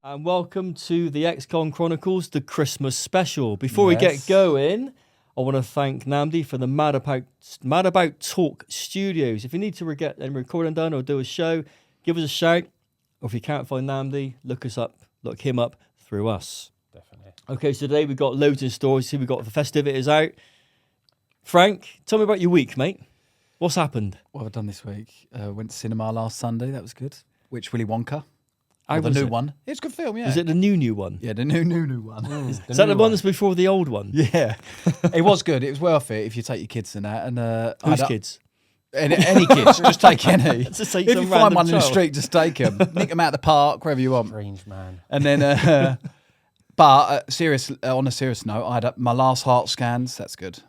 And welcome to the XCon Chronicles, the Christmas special. Before we get going, I want to thank Namdi for the Mad About Talk Studios. If you need to get a recording done or do a show, give us a shout. Or if you can't find Namdi, look him up through us. Definitely. Okay, so today we've got loads of stories. See, we've got the festivities out. Frank, tell me about your week, mate. What's happened? What have I done this week? Went to cinema last Sunday. That was good. Which Willy Wonka? How the was new it? one. It's a good film, yeah. Is it the new one? Yeah, the new one. Is that the one that's before the old one? Yeah. It was good. It was worth it if you take your kids and that. And Whose kids? Any kids. Just take any. Just take If some you find one in the child. street, just take them. Nick them out the park, wherever you want. Strange man. And then, but on a serious note, I had my last heart scans. That's good.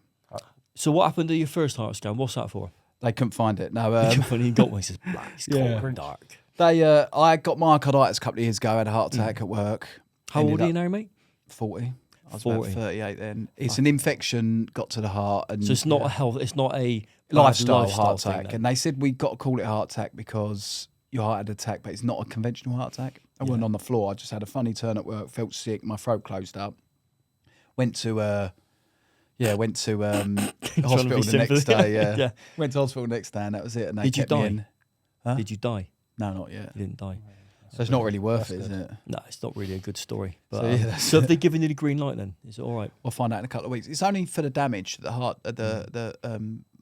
So what happened to your first heart scan? What's that for? They couldn't find it. No, When he got one, he says black, it's cold and dark. I got myocarditis a couple of years ago. I had a heart attack at work. How old are you now, mate? 40. I was 40. about 38 then. It's an infection, got to the heart. And So it's not a health, it's not a lifestyle heart thing, attack. then. And they said we got to call it a heart attack because your heart had an attack, but it's not a conventional heart attack. I wasn't on the floor. I just had a funny turn at work, felt sick, my throat closed up. Went to hospital the next day. Yeah. Went to hospital the next day and that was it. And they Did you kept me die? in. Huh? Did you die? No, not yet. You didn't die. So it's not really worth it, is it? No, it's not really a good story. But, So, yeah, that's so have they given you the green light then? Is it all right? We'll find out in a couple of weeks. It's only for the damage, the heart, the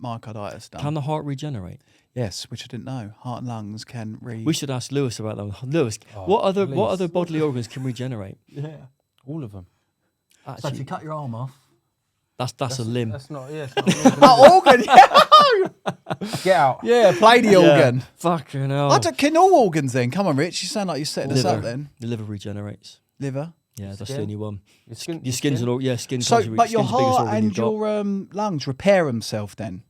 myocarditis done. Can the heart regenerate? Yes, which I didn't know. Heart and lungs can We should ask Lewis about that. Lewis, what other bodily organs can regenerate? Yeah. All of them. So Actually, if you cut your arm off, that's a limb. That's not, yeah. It's not organ, yeah, Get out. yeah, play the organ. Fucking hell. Can all organs then? Come on, Rich. You sound like you're setting us up then. The liver regenerates. Liver. Yeah, that's the Skin? only one. Your skin. Your skin's an organ. Yeah, skin. So, contributes- but your skin's the biggest heart organ and you've got. your lungs repair themselves then.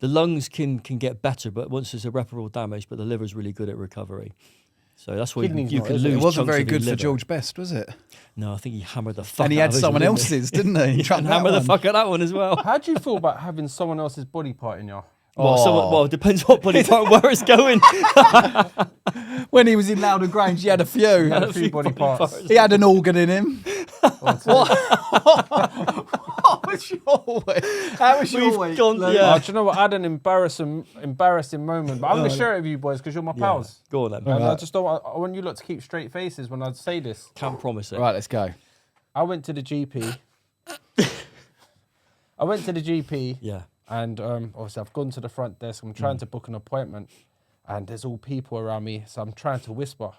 The lungs can get better, but once there's irreparable damage, but the liver's really good at recovery. So that's why Kidneys you not, can is it? lose. It wasn't chunks very of your good for liver. George Best, was it? No, I think he hammered the fuck And he out had of his, someone didn't he? else's, didn't he? He trumped that Hammer the one. fuck out of that one as well. How do you feel about having someone else's body part in your... Well, it depends what body part where it's going. When he was in Loudon Grange, he had a few. Had a few body parts. He had an organ in him. What? How was your week? How was your week? gone- Luke? yeah. Do you know what? I had an embarrassing moment, but I'm going to share it with you boys because you're my pals. Go on then. And I just don't. I want you lot to keep straight faces when I say this. Can't promise it. Right, let's go. I went to the GP. Yeah. And obviously I've gone to the front desk. I'm trying to book an appointment, and there's all people around me, so I'm trying to whisper.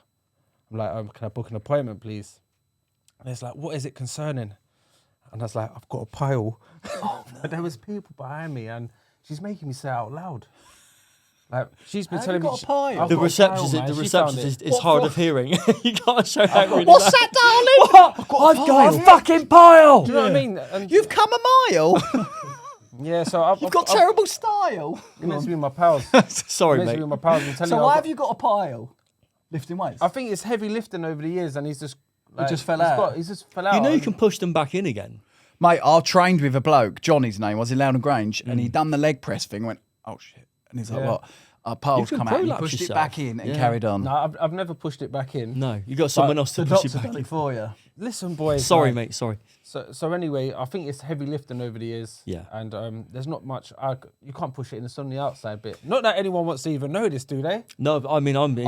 I'm like, can I book an appointment, please? And it's like, what is it concerning? And I was like, I've got a pile. But there was people behind me, and she's making me say it out loud. Like she's been Have telling you me got a pile? I've The got a receptionist, pile, man. the She found receptionist it. is hard of hearing. You can't show out really What's loud. that, darling? What? I've got a fucking pile. Do you know what I mean? And You've come a mile. yeah, so I've You've got terrible style. You're meant to be my pals. Sorry, You're meant to mate. be my pals. I'm telling So you, why I've have you got a pile? Lifting weights. I think it's heavy lifting over the years, and he's just just fell out. He's just fell out. You know you and- can push them back in again. Mate, I trained with a bloke, Johnny's name was, in Loudon Grange, and he done the leg press thing, went, oh shit. And he's like, Yeah. what? Our pile's You can come out. He prolapse pushed it yourself. back in and Yeah. carried on. No, I've never pushed it back in. No, you got someone else to The push you doctor back done in. it for you. Listen, boys. Sorry, like, mate. Sorry. So anyway, I think it's heavy lifting over the years. Yeah. And there's not much. You can't push it in. It's on the outside bit. Not that anyone wants to even know this, do they? No, I mean, I'm Do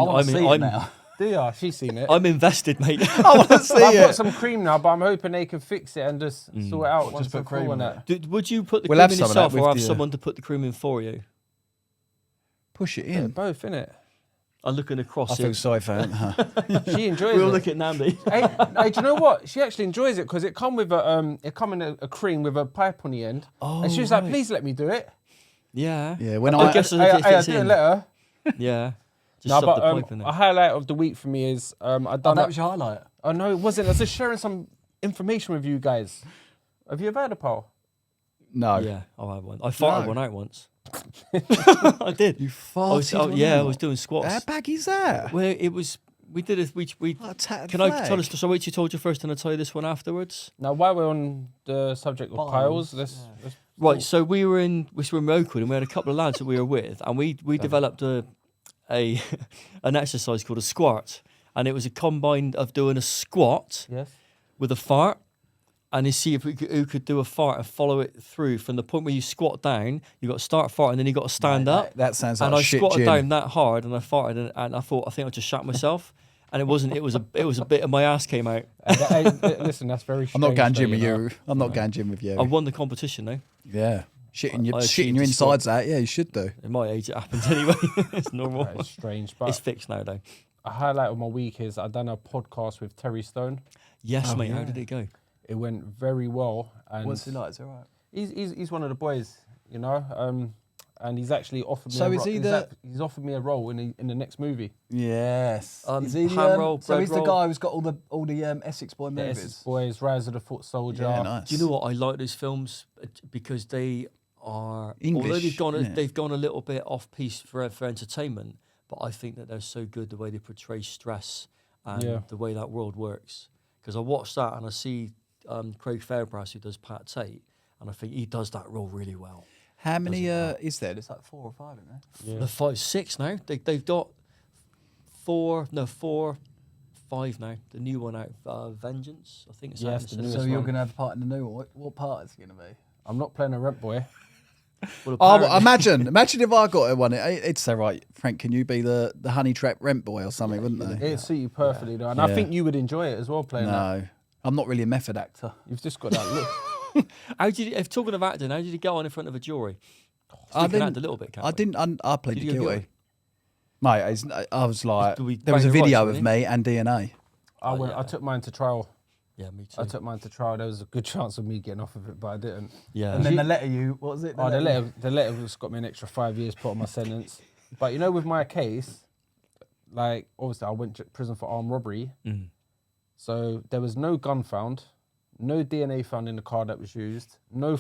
you? She's seen it. I'm invested, mate. I want to see I've got it. some cream now, but I'm hoping they can fix it and just sort it out. Just put cream on on that. Would you put the We'll cream have in some of that yourself, or with have the, someone to put the cream in for you? Push it Yeah, in. both, innit? I'm looking across. I feel it. sorry for her. She enjoys We'll it. look at Namdi. Hey, do you know what? She actually enjoys it because it come with a cream with a pipe on the end. Oh, and she was like, right. "Please let me do it." Yeah. Yeah, when I I guess if I it fits didn't in. let her. Yeah. Just No, shove but the pipe in there. a highlight of the week for me is I done. that was your highlight. Oh no, it wasn't. I was just sharing some information with you guys. Have you ever had a pal? No. Yeah, I'll have one. I farted No. one out once. I did. You I farted. was, I was doing squats. How baggy's that? Well, it was. We did it. We Like a tattered can I flag. tell us? So wait, you told you first, and I tell you this one afterwards. Now, while we're on the subject of piles, let's Right. So we were in Oakwood, and we had a couple of lads that we were with, and we developed an exercise called a squat. and it was a combine of doing a squat Yes. with a fart, and you see if who could do a fart and follow it through from the point where you squat down. You got to start farting, and then you got to stand up. That sounds like And a I shit squatted gym. down that hard, and I farted, and I thought I think I just shat myself, and it wasn't. It was a bit of my ass came out. Listen, that's very strange. I'm not going though, gym with know? you. I'm not going gym with you. I won the competition though. Yeah. Shitting your I achieved your the sport. insides out. Yeah, you should do. At my age, it happens anyway. It's normal. That is strange. But It's fixed now though. a highlight of my week is I done a podcast with Terry Stone. Yes, Oh, mate. How yeah. did it go? It went very well. And What's he like? Is it all right? he's one of the boys, you know. And he's actually offered me. So a is ro- he he's the- he's offered me a role in the next movie. Yes. Is he ham roll, so bread he's the roll? guy who's got all the Essex Boy The movies. Essex Boys, Rise of the Foot Soldier. Yeah, nice. Do you know what I like those films because they are although English, they've gone innit? a little bit off piece for entertainment, but I think that they're so good the way they portray stress and Yeah. the way that world works. Because I watch that and I see Craig Fairbrass who does Pat Tate, and I think he does that role really well. How many Doesn't is there? There's like 4 or 5, isn't there? Yeah. The 5, 6 now. They've got 4, 5 now. The new one out, Vengeance. I think it's out Yes, in the the newest So cinemas. you're one. going to have a part in the new one. What part is it going to be? I'm not playing a rent boy. Well, Oh, apparently- imagine if I got one. It'd say, right, Frank, can you be the honey trap rent boy or something, wouldn't they? It'd suit you perfectly, though. And Yeah. I think you would enjoy it as well playing that. No, I'm not really a method actor. You've just got that look. How did you, if talking of acting, how did you get on in front of a jury? I We can act didn't. a little bit, can't I we? didn't. I played Did the you go guilty. guilty? Mate, I was like, Did we there was a bang the video rights, of didn't me and DNA. I yeah. took mine to trial. Yeah, me too. I took mine to trial. There was a good chance of me getting off of it, but I didn't. Yeah. And then the letter what was it? The letter was got me an extra 5 years put on my sentence. But you know, with my case, like obviously I went to prison for armed robbery. Mm. So there was no gun found, no DNA found in the car that was used, no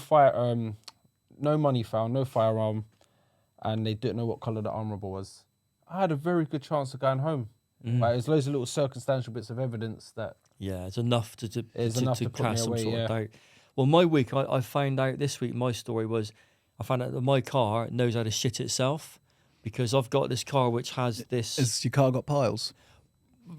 money found, no firearm, and they didn't know what colour the arm robber was. I had a very good chance of going home. Mm. Like, there's loads of little circumstantial bits of evidence that Yeah, it's enough to It's enough to put me cast some away, sort yeah. of doubt. Well, my week, I found out this week, my story was, I found out that my car knows how to shit itself because I've got this car which has this... Has your car got piles?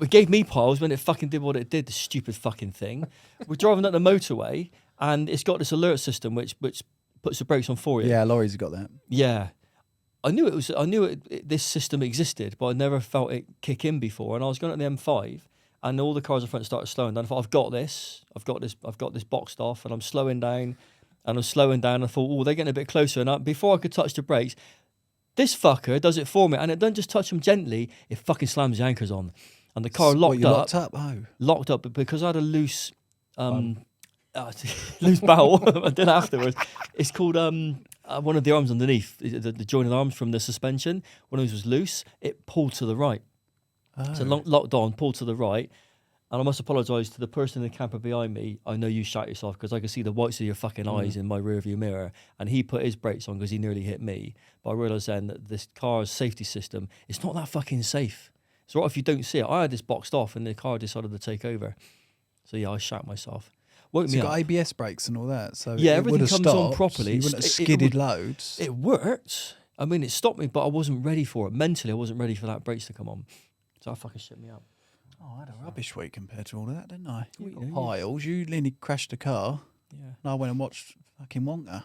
It gave me piles when it fucking did what it did, the stupid fucking thing. We're driving up the motorway and it's got this alert system which puts the brakes on for you. Yeah, lorries have got that. Yeah. I knew this system existed, but I never felt it kick in before. And I was going at the M5 and all the cars in front started slowing down. I thought, I've got this boxed off, and I'm slowing down. I thought, oh, they're getting a bit closer. And before I could touch the brakes, this fucker does it for me. And it doesn't just touch them gently, it fucking slams the anchors on. And the car locked up. Locked up? Oh. Locked up, but because I had a loose loose barrel, I did afterwards. It's called one of the arms underneath, the jointed arms from the suspension. One of those was loose. It pulled to the right. So locked on, pulled to the right. And I must apologise to the person in the camper behind me. I know you shot yourself because I could see the whites of your fucking eyes in my rearview mirror. And he put his brakes on because he nearly hit me. But I realised then that this car's safety system, it's not that fucking safe. It's all right if you don't see it. I had this boxed off and the car decided to take over. So yeah, I shot myself. Woke It's me got up. ABS brakes and all that. So Yeah, it everything would've comes on stopped, properly. You wouldn't have It skidded would- loads. It worked. I mean, it stopped me, but I wasn't ready for it. Mentally, I wasn't ready for that brakes to come on. So that fucking shit me up. Oh, I had a rubbish week compared to all of that, didn't I? You Yeah, got yeah. piles. You nearly crashed a car. Yeah. And I went and watched fucking Wonka.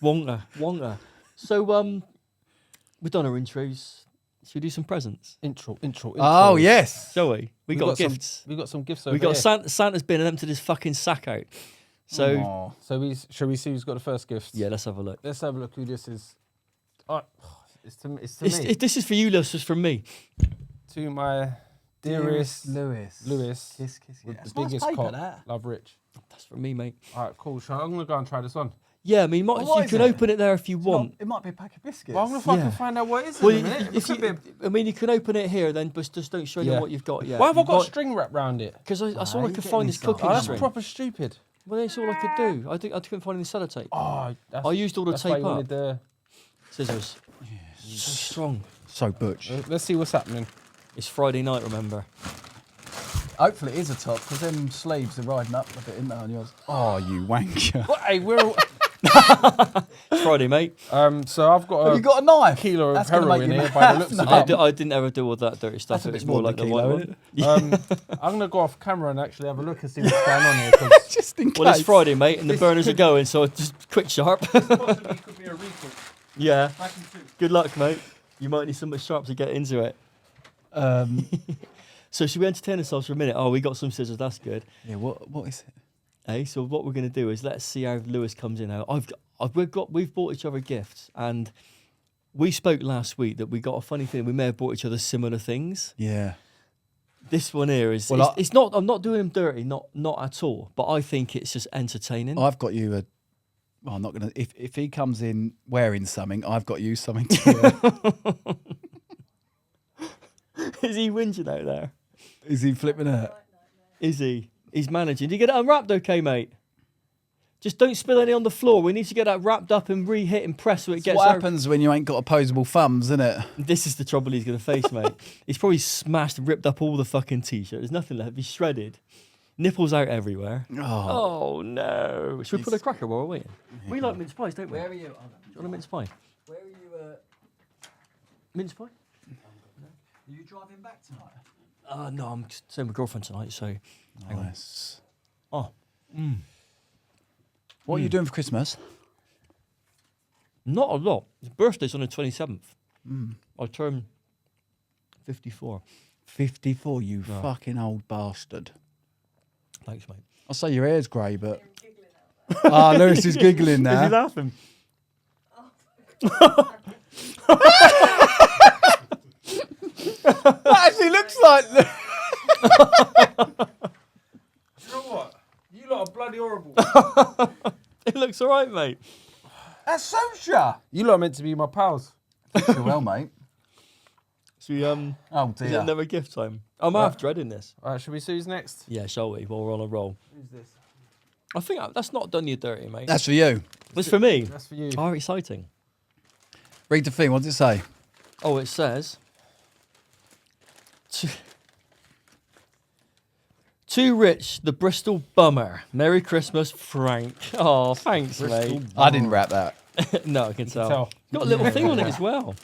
Wonka. So, we've done our intros. Should we do some presents? intro. Oh, yes. Shall we? We got some- gifts. We got some gifts over We got here. Santa's been and emptied his fucking sack out. So, Aw. So shall we see who's got the first gift? yeah, let's have a look. Let's have a look who this is. Oh, it's to me. This is for you, Lewis. It's from me. To my dearest Lewis. Lewis, Kiss, kiss, with That's the nice biggest paper, cock. that. Love Rich. That's from me, mate. All right, cool. I'm gonna go and try this on. Yeah, I mean, what you is can it? open it there if you want. It might be a pack of biscuits. Well, I'm gonna fucking Yeah. find out what it is Well, in a minute. if you, I mean, you can open it here, then, but just don't show Yeah. them what you've got yet. Why have I got string wrap round it? Because that's all Why I you could getting find this is stuff? cooking Oh, that's string. proper stupid. Well, that's all I could do. I couldn't find any sellotape. Oh, that's, I used all the that's why tape you up. wanted the. Scissors. So strong. So butch. Let's see what's happening. It's Friday night, remember? Hopefully it is a top, because them sleeves are riding up a bit, isn't they, on yours? Oh, you wanker. Well, hey, we're It's Friday, mate. So I've got Have you got a knife? kilo of That's gonna make heroin you here mad. by the looks of it. I didn't ever do all that dirty stuff. That's a It was bit more more like the than white kilo, one. isn't it? I'm going to go off camera and actually have a look and see what's going on here. 'Cause Just in case. Well, it's Friday, mate, and the burners are going, so just quick sharp. possibly could be a recall. Yeah. Back in two. Good luck, mate. You might need something sharp to get into it. So should we entertain ourselves for a minute? Oh, we got some scissors. That's good. Yeah. What is it? Hey, so what we're going to do is let's see how Lewis comes in. Now, we've bought each other gifts, and we spoke last week that we got a funny thing. We may have bought each other similar things. Yeah. This one here is Well, it's not. I'm not doing him dirty, not at all. But I think it's just entertaining. I've got you a. Well, I'm not gonna. If he comes in wearing something, I've got you something to wear. Is he whinging out there? Is he flipping out? Is he? He's managing. Did you get it unwrapped okay, mate? Just don't spill any on the floor. We need to get that wrapped up and re-hit and press so it gets What out. happens when you ain't got opposable thumbs, isn't it? This is the trouble he's going to face, mate. He's probably smashed and ripped up all the fucking T-shirt. There's nothing left. He's shredded. Nipples out everywhere. Oh. Oh, no. Should we put a cracker while we're waiting? We like mince pies, don't we? Where are you? Do you want a mince pie? Where are you? Mince pie? Are you driving back tonight? No, I'm staying with girlfriend tonight, so... hang on. Nice. Oh. What are you doing for Christmas? Not a lot. His birthday's on the 27th. I turn 54. 54, you fucking old bastard. Thanks, mate. I'll say your hair's grey, but... Ah, Lewis is giggling now. Is he laughing? That actually looks like... You know what? You lot are bloody horrible. It looks all right, mate. That's Sosha. You lot are meant to be my pals. Well, mate. So we, Oh, is it dear. another gift time? I'm half dreading this. All right, should we see who's next? Yeah, shall we? While we're on a roll. Who's this? I think that's not done you dirty, mate. That's for you. It's for me. That's for you. Oh, exciting. Read the thing. What does it say? Oh, it says... Too Rich, the Bristol Bummer. Merry Christmas, Frank. Oh, thanks, mate. I didn't wrap that. No, I can tell. tell. Got a little thing on it as well.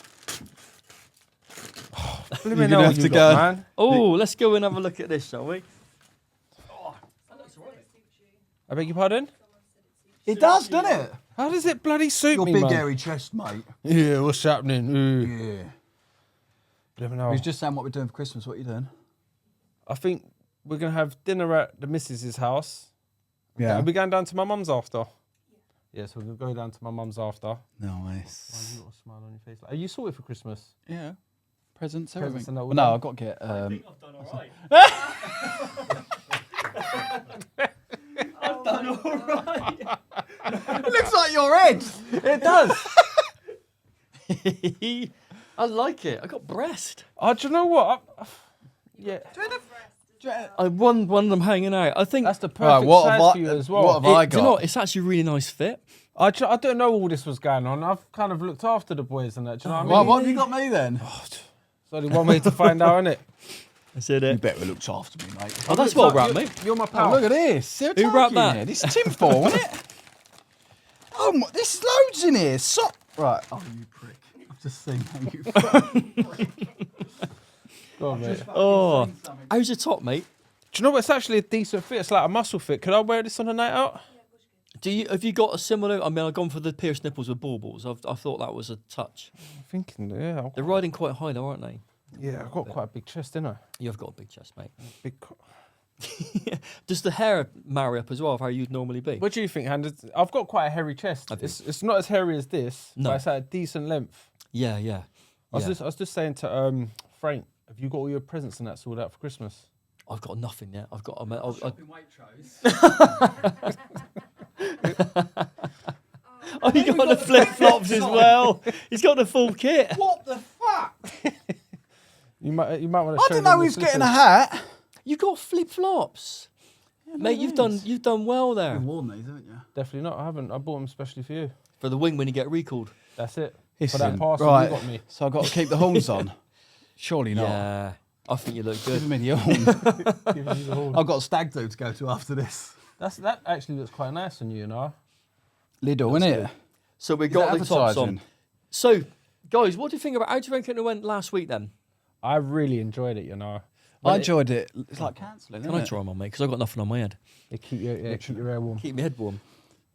Let You're gonna have to go. man. Oh, let's go and have a look at this, shall we? I beg your pardon? It does, doesn't it? How does it bloody suit Your me, big man? hairy chest, mate. Yeah, what's happening? Yeah. Let me We know. was just saying what we're doing for Christmas. What are you doing? I think we're going to have dinner at the missus's house. Yeah. Are we going down to my mum's after? Yes, we're going to go down to my mum's after. Nice. You got a smile on your face. Are you sorted for Christmas? Yeah. Presents, Presents everything. and all Well, no, done. I've got to get... I've done all right. I've done all right. It looks like your head. It does. I like it. I got breast. Oh, do you know what? Yeah. One of them hanging out. I think That's the perfect Right, what have size I- for you as well. what have I do you know got? what? It's actually a really nice fit. I don't know all this was going on. I've kind of looked after the boys and that. Do you know what I Well, mean? what have you got me then? There's only one way to find out, innit? I said You it. better looked after me, mate. Oh, that's well wrapped, mate. You're my Oh, pal. look at this. Who wrapped that? Here. This is tinfoil, isn't it? Oh, this is loads in here. Right. Oh, you prick. I've just seen how you... Go on, mate. Oh, how's your top, mate? Do you know what? It's actually a decent fit. It's like a muscle fit. Could I wear this on a night out? Have you got a similar? I mean, I've gone for the pierced nipples with baubles. I thought that was a touch. I'm thinking, yeah. They're riding quite high, though, aren't they? Yeah, I've got quite a big chest, didn't I? You've got a big chest, mate. Big. Does the hair marry up as well of how you'd normally be? What do you think, Hand? I've got quite a hairy chest. Have you? It's not as hairy as this, No. but it's at a decent length. Yeah, yeah. I was just saying to Frank, have you got all your presents and that sorted out for Christmas? I've got nothing yet. I've got. Oh, you got the flip flops as well. He's got the full kit. What the fuck? You might want to. I didn't know he was getting a hat. You got flip flops, mate. You've done well there. You've worn these, haven't you? Definitely not. I haven't. I bought them especially for you. For the wing when you get recalled. That's it. For Listen, that parcel right. you got me. So I've got to keep the horns on. Surely not. Yeah, I think you look good. Give me the horn. Giving you the horn. I've got a stag do to go to after this. That actually looks quite nice on you, you know. Lidl, isn't it? So we Is got that the tops on. advertising? So, guys, what do you think about? How do you reckon it went last week then? I really enjoyed it, you know. I enjoyed it. It's like cancelling, Can isn't I it? try one, mate? Because I've got nothing on my head. They keep your hair warm. Keep my head warm.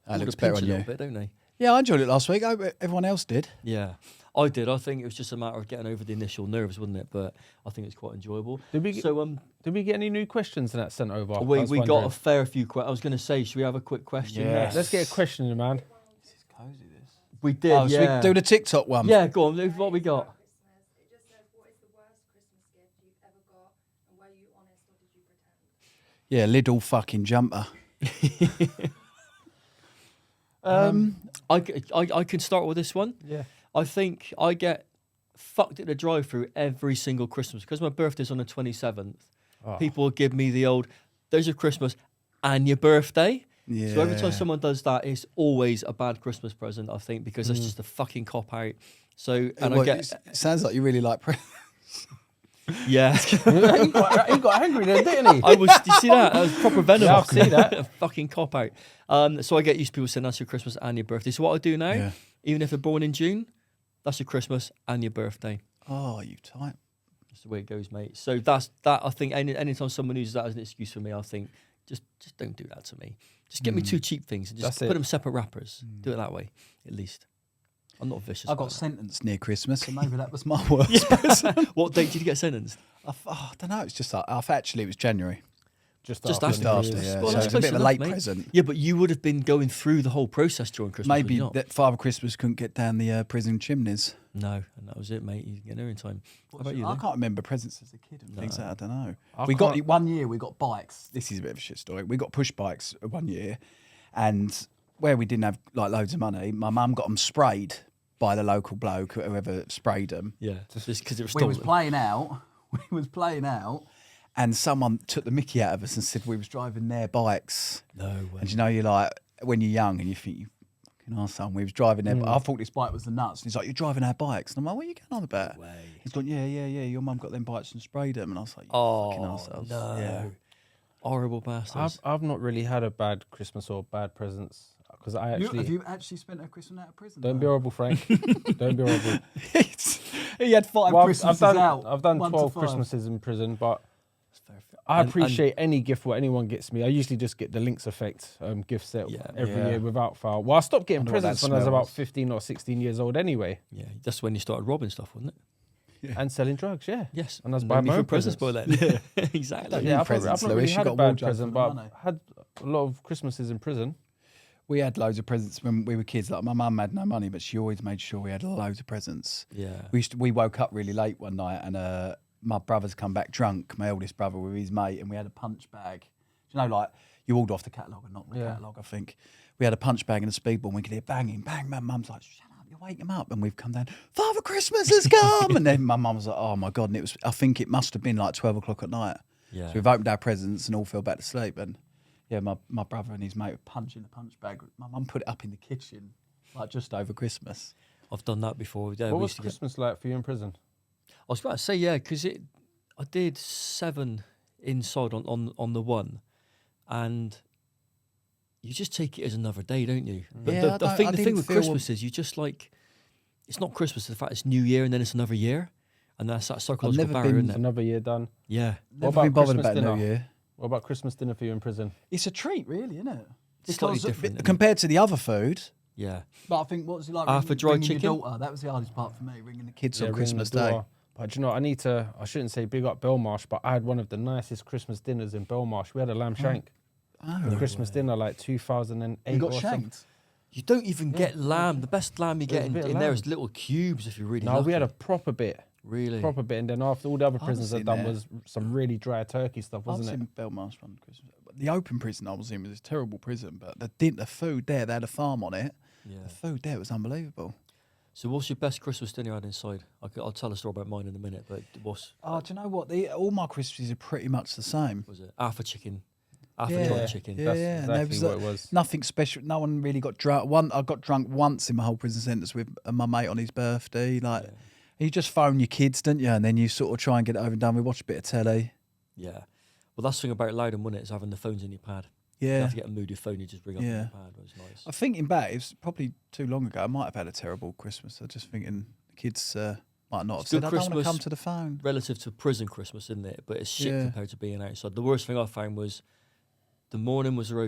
That looks Would better pinch on a little you. bit, don't they? Yeah, I enjoyed it last week. I hope everyone else did. Yeah, I did. I think it was just a matter of getting over the initial nerves, wasn't it? But I think it's quite enjoyable. Did we Did we get any new questions in that sent over? we got a fair few questions. I was going to say, should we have a quick question? Yes. Let's get a question in, man. This is cozy, this. We did. Oh, yeah. so we do the TikTok one? Yeah, go on. What we got? It just says, what is the worst Christmas gift you've ever got, and were you honest or did you pretend? Yeah, Lidl fucking jumper. I can start with this one. Yeah. I think I get fucked at the drive-through every single Christmas because my birthday's on the 27th. Oh. People give me the old, "There's your Christmas and your birthday." Yeah. So every time someone does that, it's always a bad Christmas present, I think, because that's just a fucking cop out. So, and Well, I get, it sounds like you really like yeah. he got angry then, didn't he? I was, you see that? That was proper venom. Yeah, I see that. Fucking cop out. So I get used to people saying that's your Christmas and your birthday. So what I do now, Yeah. even if they're born in June, that's your Christmas and your birthday. Oh, you tight. That's the way it goes, mate. So that's that. I think anytime someone uses that as an excuse for me, I think just don't do that to me. Just get me two cheap things and just That's put it. them separate wrappers. Do it that way, at least. I'm not vicious. I got about sentenced near Christmas, so maybe that was my worst present. that. What date did you get sentenced? I don't know. It's just like, actually, it was January. Just Just after. after. Just after, yeah. Well, So that's it's a close bit of a enough, late mate. present. Yeah, but you would have been going through the whole process during Christmas. would Maybe you not? that Father Christmas couldn't get down the prison chimneys. No, and that was it, mate. You can get there in time. How about you? I then? can't remember presents as a kid and things like that. I don't know. I We got can't- one year. We got bikes. This is a bit of a shit story. We got push bikes one year, and where we didn't have like loads of money, my mum got them sprayed by the local bloke, whoever sprayed them. Yeah, just because it was We stolen. was playing out. We was playing out, and someone took the mickey out of us and said we was driving their bikes. No way. And you know, you're like, when you're young and you think, you fucking arsehole, we was driving their I thought this bike was the nuts. And he's like, you're driving our bikes. And I'm like, what are you going on about? way. He's gone, yeah, your mum got them bikes and sprayed them. And I was like, you Oh, fucking arseholes. no. Yeah. Horrible bastards. I've not really had a bad Christmas or bad presents because I actually. Have you actually spent a Christmas out of prison? Don't be horrible, Frank. Don't be horrible. He had 5 Well, Christmases out. I've done 1 to 12 5. Christmases in prison, but fair. I And- appreciate any gift what anyone gets me. I usually just get the Links Effect gift set Yeah. every Yeah. year without fail. Well, I stopped getting Wonder what that presents when I was smells. about 15 or 16 years old anyway, Yeah, that's when you started robbing stuff, wasn't it? and selling drugs, yeah. Yes. And I was No buying need my for own presents by then. exactly. Don't Yeah, need I've presents, not really Lewis, you had got a a bad wardrobe present, full but of money. I've had a lot of Christmases in prison. We had loads of presents when we were kids. Like my mum had no money, but she always made sure we had loads of presents. Yeah. We woke up really late one night, and my brother's come back drunk. My eldest brother with his mate, and we had a punch bag. You know, like you ordered off the catalogue and not the catalogue. I think we had a punch bag and a speedball. And we could hear banging, bang. My mum's like, "Shut up, you wake him up." And we've come down. Father Christmas has come, and then my mum was like, "Oh my god!" And it was. I think it must have been like 12 o'clock at night. Yeah. So we've opened our presents and all fell back to sleep. And yeah, my brother and his mate were punching the punch bag. My mum put it up in the kitchen, like just over Christmas. I've done that before. Yeah, What we was used to Christmas like for you in prison? I was about to say, yeah, because I did 7 inside on the one, and you just take it as another day, don't you? But Yeah, I think I the thing didn't with feel- Christmas is you just like, it's not Christmas. The fact it's New Year and then it's another year, and that's that psychological never barrier, been isn't It's it? another year done. Yeah, Never about been bothered Christmas about New dinner? Year. What about Christmas dinner for you in prison? It's a treat, really, isn't it? It's slightly Because, different, isn't it? compared to the other food. yeah. But I think what's it like? Half a dry ringing chicken? Your daughter? That was the hardest part for me, ringing the kids on ringing Christmas the Day. door. But do you know, I shouldn't say big up Belmarsh, but I had one of the nicest Christmas dinners in Belmarsh. We had a lamb shank. Oh, Christmas dinner like 2008 you got or something. shanked. You don't even get lamb. The best lamb you get a bit of in there lamb. is little cubes if you're really No, lucky. we had a proper bit. really. And then after all the other I prisons was I'd in done there. was some really dry turkey stuff, I was wasn't it? in Belmarsh one Christmas. The open prison I was in was a terrible prison, but the food there, they had a farm on it. Yeah. The food there was unbelievable. So what's your best Christmas dinner you had inside? I'll tell a story about mine in a minute, but what's Oh, do you know what? All my Christmases are pretty much the same. was it? Half a chicken, half a Yeah. dry chicken. Yeah, That's yeah. And there exactly was, what it was. Nothing special. No one really got drunk. I got drunk once in my whole prison sentence with my mate on his birthday. Like, you just phone your kids, don't you? And then you sort of try and get it over and done. We watch a bit of telly. Yeah. Well, that's the thing about Loudon, wasn't it? Is having the phones in your pad. You Yeah. have to get a mood your phone, you just ring up Yeah. your pad. It was nice. I'm thinking back, it was probably too long ago. I might have had a terrible Christmas. I'm just thinking the kids might not have It's said, good I don't want to Christmas. come to the phone. Relative to prison Christmas, isn't it? But it's shit Yeah. compared to being outside. The worst thing I found was the mornings are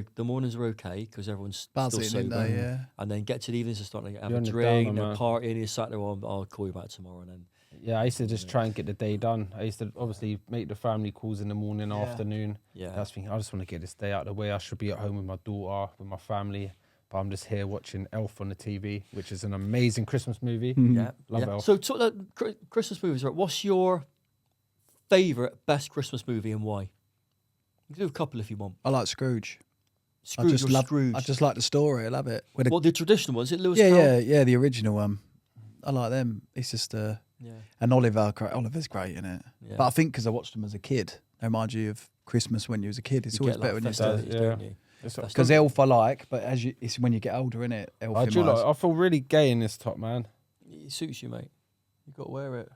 okay because everyone's Buzzing, still didn't sober. they? Yeah. And then get to the evenings and start to have You're a on the drink, downer, they're man. partying, you sat there, I'll call you back tomorrow. And then Yeah, I used to just try and get the day done. I used to obviously make the family calls in the morning, Yeah. afternoon. yeah, I was thinking, I just want to get this day out of the way. I should be at home with my daughter, with my family. But I'm just here watching Elf on the TV, which is an amazing Christmas movie. yeah, Love yeah. Elf. So talk Christmas movies, right? What's your favourite best Christmas movie and why? You can do a couple if you want. I like Scrooge. Scrooge or Scrooge? I just like the story. I love it. With What, the traditional ones? Is it Lewis yeah, Carroll? yeah, the original one. I like them. It's just Yeah. and Oliver's great in it. Yeah. But I think because I watched them as a kid, they remind you of Christmas when you was a kid. It's You always get, better like, when you're festivities, Yeah. don't you? It's- That's because Elf I like, but it's when you get older, innit? Elf I in do my like. eyes. I feel really gay in this top, man. It suits you, mate. You've got to wear it.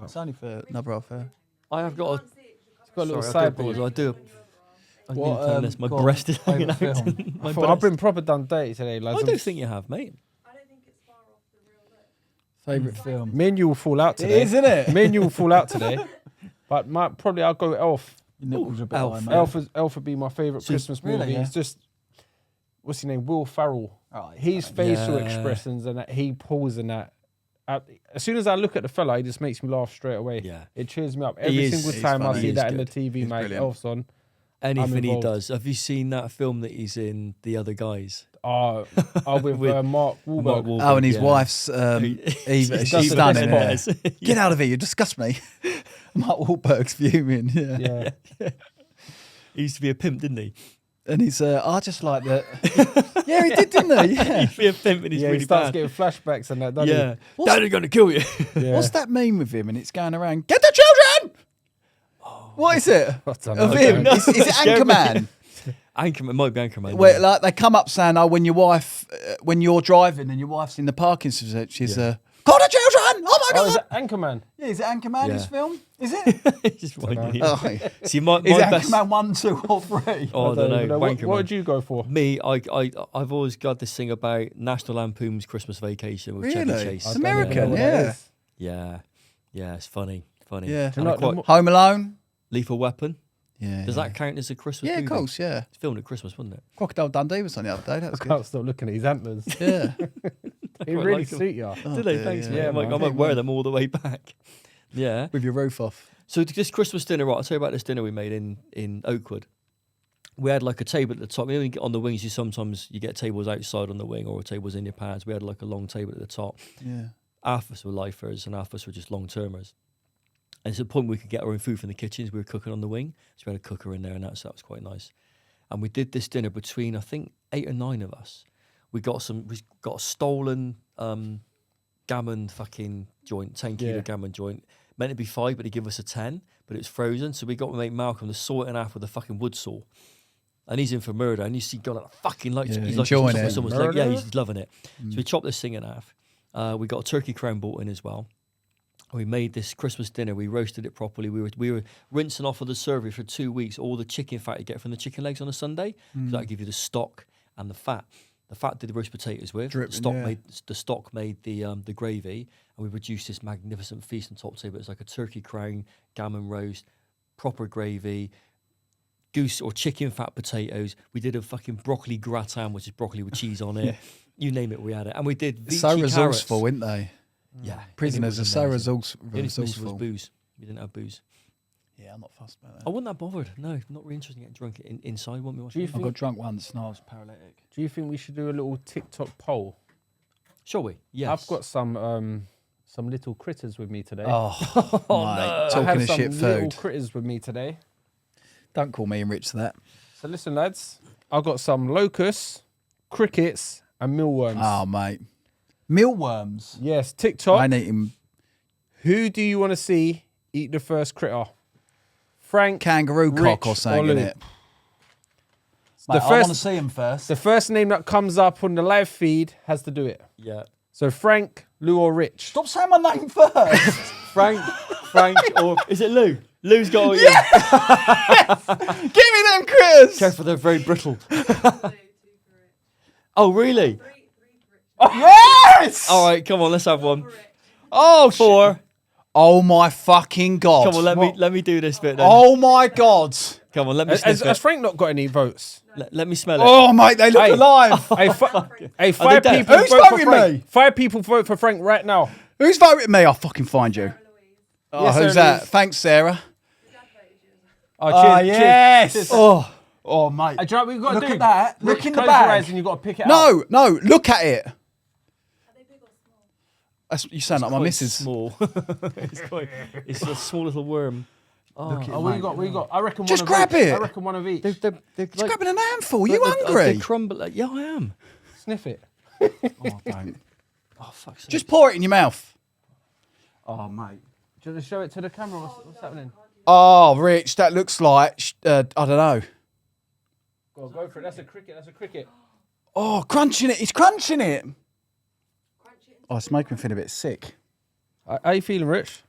It's only for another affair. I have got a... It's got a little Sorry, I do sideboard. apologise. I do... I need What, to tell this. My go on, breast is hanging out. favourite film? My I've breast. been proper done dirty today, lads. I don't think you have, mate. I don't think it's far off the real look. Favourite film. Me and you will fall out today. It is, isn't it? Me and you will fall out today. But probably I'll go Elf. Your nipples are a bit Elf. high, mate. Elf would be my favourite So- Christmas Really, movie. yeah? It's just, what's his name? Will Ferrell. Oh, His fine. facial Yeah. expressions and that he pulls in that. As soon as I look at the fella, he just makes me laugh straight away. Yeah. It cheers me up. He Every is- single he's time I funny. see He is that in the good. TV, He's mate, brilliant. Elf's on. Anything he involved. does. Have you seen that film that he's in, The Other Guys? Oh, with, With Mark Wahlberg. Mark Wahlberg, Oh, and his yeah. wife's Eva. He's She's does the stunning. best Yeah. part. Get out of here! You disgust me. Mark Wahlberg's fuming. Yeah. Yeah. He used to be a pimp, didn't he? And he's, I just like that. Yeah, he did, didn't he? He Yeah. used to be a pimp and he's Yeah, really he starts bad. getting flashbacks and that, doesn't Yeah. What's- Daddy's going to kill you. he? Yeah. What's that meme with him? And it's going around. Get the children. What is it? I don't Of know. him? Is it Scared me. Anchorman? Anchorman, might be Anchorman. Where yeah. like they come up saying, "Oh, when you're driving and your wife's in the parking spot, she's call the children! Oh my Oh, is god! it Anchorman? Yeah, is it Anchorman? Yeah. This film? Is it? It's just winding you. Oh, yeah. See, my Is it best... Anchorman 1, 2, or 3? Oh, I don't even know. What Wankerman. would you go for? Me, I've always got this thing about National Lampoon's Christmas Vacation with Chevy Really? Chase. It's I don't even American, know what that yeah. is. Yeah, it's funny. Yeah. Do you And know I what the quite- Home Alone. Lethal Weapon. Yeah. Does yeah. that count as a Christmas Yeah, movie? of course. Yeah. It's filmed at Christmas, wasn't it? Crocodile Dundee was on the other day. That I was good. can't stop looking at his antlers. Yeah. He quite really like 'em. suit you. Oh, Did they? dear, Thanks, yeah. mate. Yeah, I might man. wear them all the way back. Yeah. With your roof off. So this Christmas dinner, right? I'll tell you about this dinner we made in Oakwood. We had like a table at the top. When you get on the wings, you get tables outside on the wing or tables in your pads. We had like a long table at the top. Yeah. Half of us were lifers and half of us were just long termers. And it's a point we could get our own food from the kitchens. We were cooking on the wing, so we had a cooker in there, and that was quite nice. And we did this dinner between I think 8 or 9 of us. We got a stolen gammon fucking joint, 10 kilo Yeah. gammon joint. Meant to be 5, but they give us a 10, but it's frozen. So we got my mate Malcolm to saw it in half with a fucking wood saw. And he's in for murder. And you see, God, like, fucking like, Yeah, he's like enjoying chopping it. someone's leg. Yeah, Murder? he's loving it. So we chopped this thing in half. We got a turkey crown bought in as well. We made this Christmas dinner. We roasted it properly. We were rinsing off of the survey for 2 weeks all the chicken fat you get from the chicken legs on a Sunday. So that give you the stock and the fat. The fat did the roast potatoes with. Dripping, The stock made the gravy, and we produced this magnificent feast on top table. It was like a turkey crown, gammon roast, proper gravy, goose or chicken fat potatoes. We did a fucking broccoli gratin, which is broccoli with cheese on it. You name it, we had it. And we did Vichy So resourceful, carrots. weren't they? Yeah, Prisoners it are was so amazing. The only missing was resourceful. booze. We didn't have booze. Yeah, I'm not fussed about I that. wasn't that bothered. No, not really interested in getting drunk inside. Want me Do watching? you I think, got drunk once and I was paralytic. do you think we should do a little TikTok poll? Shall we? Yes. I've got some little critters with me today. Oh, mate, I talking have of some shit little food. critters with me today. Don't call me and Rich that. So listen, lads. I've got some locusts, crickets, and mealworms. Oh, mate. Mealworms. Yes, TikTok. I ain't eating Who do you want to see eat the first critter? Frank, kangaroo cock Rich, or something in Lou? it. The Mate, I want to first, see him first. the first name that comes up on the live feed has to do it. Yeah. So Frank, Lou, or Rich. Stop saying my name first. Frank, or is it Lou? Lou's got all Give me them critters. Careful, they're very brittle. 2 for Rich. Oh, really? 3 for Rich. Yes. All right, come on, let's have one. For Rich. Oh, 4. Oh my fucking god. Come on, let me do this bit then. Oh my god. Come on, let me sniff Has it. Frank not got any votes? Let me smell it. Oh mate, they look Hey. alive. Hey, Are 5 they people dead? Who's vote for voting Frank. me? 5 people vote for Frank right now. Who's voting me? I'll fucking find you. Sarah Louise. Oh, Yes, who's Sarah that? Louise. Thanks, Sarah. Your dad voted you as well. Oh, cheers, yes. cheers. Oh, Oh mate. Do you know what we've got to Look do? at that. Look Rich, in the close your bag. eyes and you've got to pick it out. No, look at it. Are they big or small? You sound like my quite missus. small. It's a small little worm. Oh, Oh, what you got? I reckon Just one grab of each. it. I reckon one of each. they're Just like, grabbing an handful. You they hungry? crumble. Yeah, I am. Sniff it. Oh, don't. Oh, fuck's sake. Just pour it in your mouth. Oh mate. Do you want to show it to the camera? What's happening? Oh, Rich, that looks like I don't know. Go for it. That's a cricket. Oh, crunching it. He's crunching it. Crunch it into Oh, it's making me feel a bit sick. How you feeling, Rich?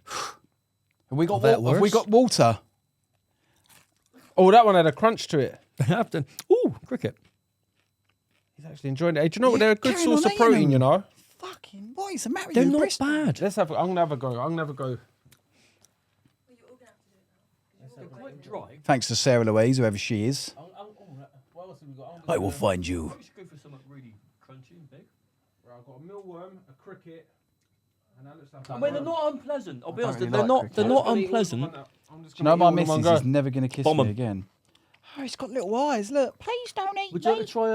Have we got that Have we worse? got water? Oh, that one had a crunch to it. After, ooh, cricket. He's actually enjoying it. Hey, do you know what? Yeah, They're a good carry source on of protein, eating you know. Fucking what is the matter with They're you, not Bristol? bad. I'm gonna have a go. Well, you're all gonna have to do it now. They're quite dry. Thanks to Sarah Louise, whoever she is. What else have we got? I will find you. Let's go for something really crunchy and big. Right, I've got a mealworm, a cricket, and that looks like. I mean, they're not unpleasant. I'll be honest, really they're like not. cricket. They're not unpleasant. You know my missus is never going to kiss Bomb me 'em. again. Oh, he's got little eyes. Look, please don't eat Would you like to try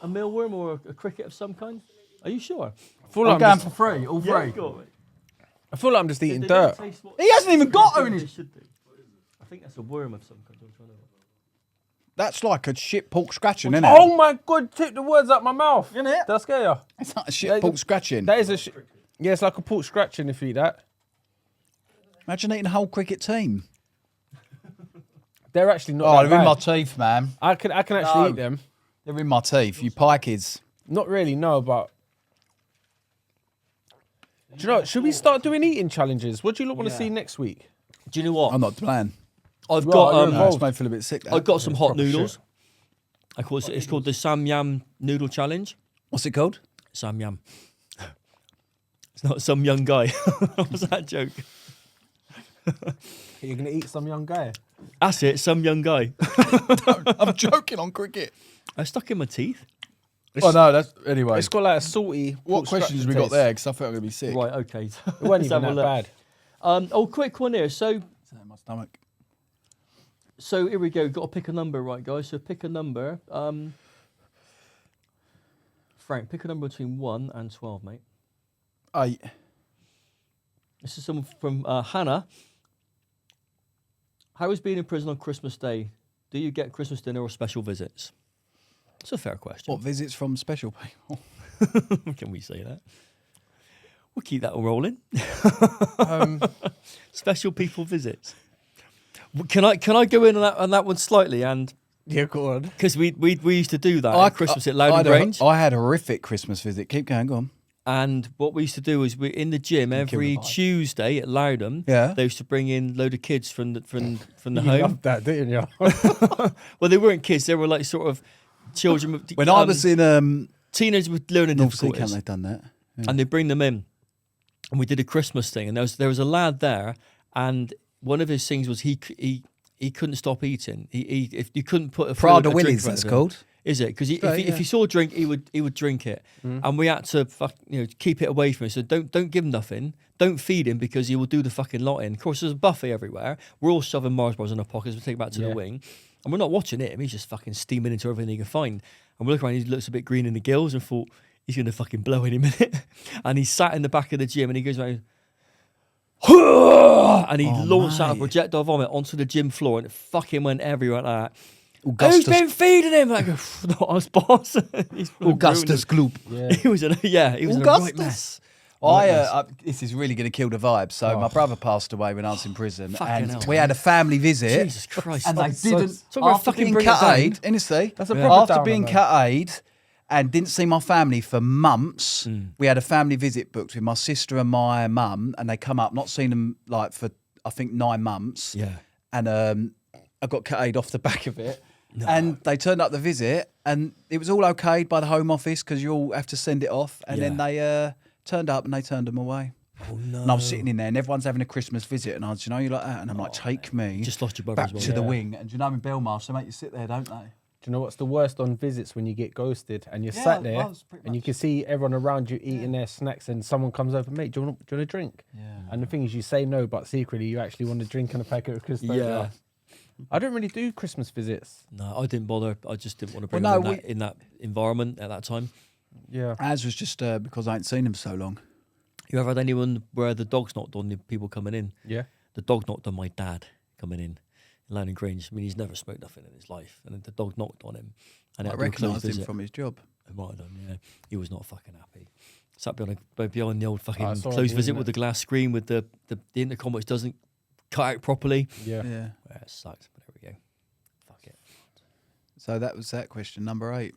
a mealworm or a cricket of some kind? Are you sure? I feel I'm like going I'm for just, free, all three. I feel like I'm just eating dirt. He hasn't even got her in his. They should do. I think that's a worm of some kind. I'm trying to. That's like a shit pork scratching, isn't it? Oh my god! Took the words out my mouth. Isn't it? Did I scare you? It's not a shit pork scratching. That is a. Yeah, it's like a pork scratching if you eat that. Imagine eating a whole cricket team. They're actually not. Oh, that they're in my bad. teeth, man. I can actually No. eat them. They're in my teeth. You pie kids. Not really, no, but. Do you know? Should we start doing eating challenges? What do you want to see next week? Do you know what? I'm not playing. I've Right, got you're No, involved. it's made me feel a bit sick. I've got some hot proper noodles. It's called the Sam Yam Noodle Challenge. What's it called? Sam Yam. It's not some young guy. What was that joke? You're gonna eat some young guy. That's it, some young guy. I'm joking on cricket. I stuck in my teeth. Oh no, that's anyway. It's got like a salty. What pork questions scratching we got taste. there? Because I felt I'm gonna be sick. Right, okay. It wasn't Let's have even a that look. bad. Quick one here. So My stomach. here we go. Got to pick a number, right, guys? So pick a number. Frank, pick a number between 1 and 12, mate. 8. This is someone from Hannah. How is being in prison on Christmas Day? Do you get Christmas dinner or special visits? It's a fair question. What visits from special people? Can we say that? We'll keep that all rolling. Um, Special people visits. Can I go in on that one slightly? And yeah, go on. because we used to do that at Christmas at Loudon Grange. I had a horrific Christmas visit. Keep going, go on. And what we used to do is we in the gym every the vibe. Tuesday at Loudon. Yeah. They used to bring in a load of kids from the You home. loved that, didn't you? Well, they weren't kids. They were like sort of children. With, When I was in teenagers with learning North Sea Camp, difficulties, they've done that. Yeah. and they bring them in, and we did a Christmas thing. And there was a lad there, and one of his things was he couldn't stop eating. If you couldn't put a Prada a drink Willies, in front that's of him. called. Is it? Because Right, if he saw a drink, he would drink it, and we had to keep it away from him. So don't give him nothing. Don't feed him because he will do the fucking lot in. Of course, there's a buffet everywhere. We're all shoving Mars bars in our pockets. We take it back to the wing, and we're not watching him. He's just fucking steaming into everything he can find. And we look around. He looks a bit green in the gills, and thought he's gonna fucking blow any minute. And he sat in the back of the gym, and he goes around. And he launched out a mate. projectile vomit onto the gym floor, and it fucking went everywhere like that. Who's Augustus, been feeding him? Like, not us, boss. He's Augustus Gloop. Yeah. He was in a he was in a right mess. Augustus. This is really going to kill the vibe. So my brother passed away when I was in prison, Fucking and hell, we had a family visit. Jesus Christ. And they didn't. Talk about After fucking being bring it cut down. aid, honestly, That's a proper after downer, being man. cut aid and didn't see my family for months, we had a family visit booked with my sister and my mum, and they come up, not seen them like for I think 9 months. Yeah. And I got carried off the back of it. No. And they turned up the visit, and it was all okayed by the Home Office because you all have to send it off. And then they turned up and they turned them away. Oh no! And I was sitting in there, and everyone's having a Christmas visit, and I was, you like that, and I'm like, take me Just lost your brother back as well. to the wing. And in Belmarsh, they make you sit there, don't they? Do you know what's the worst on visits when you get ghosted and you're sat there and you can see everyone around you eating their snacks and someone comes over, mate, do you want a drink? Yeah. And the thing is, you say no, but secretly you actually want a drink and a packet of crisps. Yeah. I don't really do Christmas visits. No, I didn't bother. I just didn't want to bring Well, them in that environment at that time. Yeah. As was just because I ain't seen him so long. You ever had anyone where the dogs knocked on the people coming in? Yeah. The dog knocked on my dad coming in Lanning Grange. I mean, he's never smoked nothing in his life, and the dog knocked on him. And I recognised him from his job. I might have done, yeah. He was not fucking happy. Sat behind the old fucking I saw closed him, visit isn't with it? the glass screen with the intercom which doesn't cut out properly. Yeah. Yeah. Yeah, it sucks, but there we go. Fuck it. So that was that question, number 8.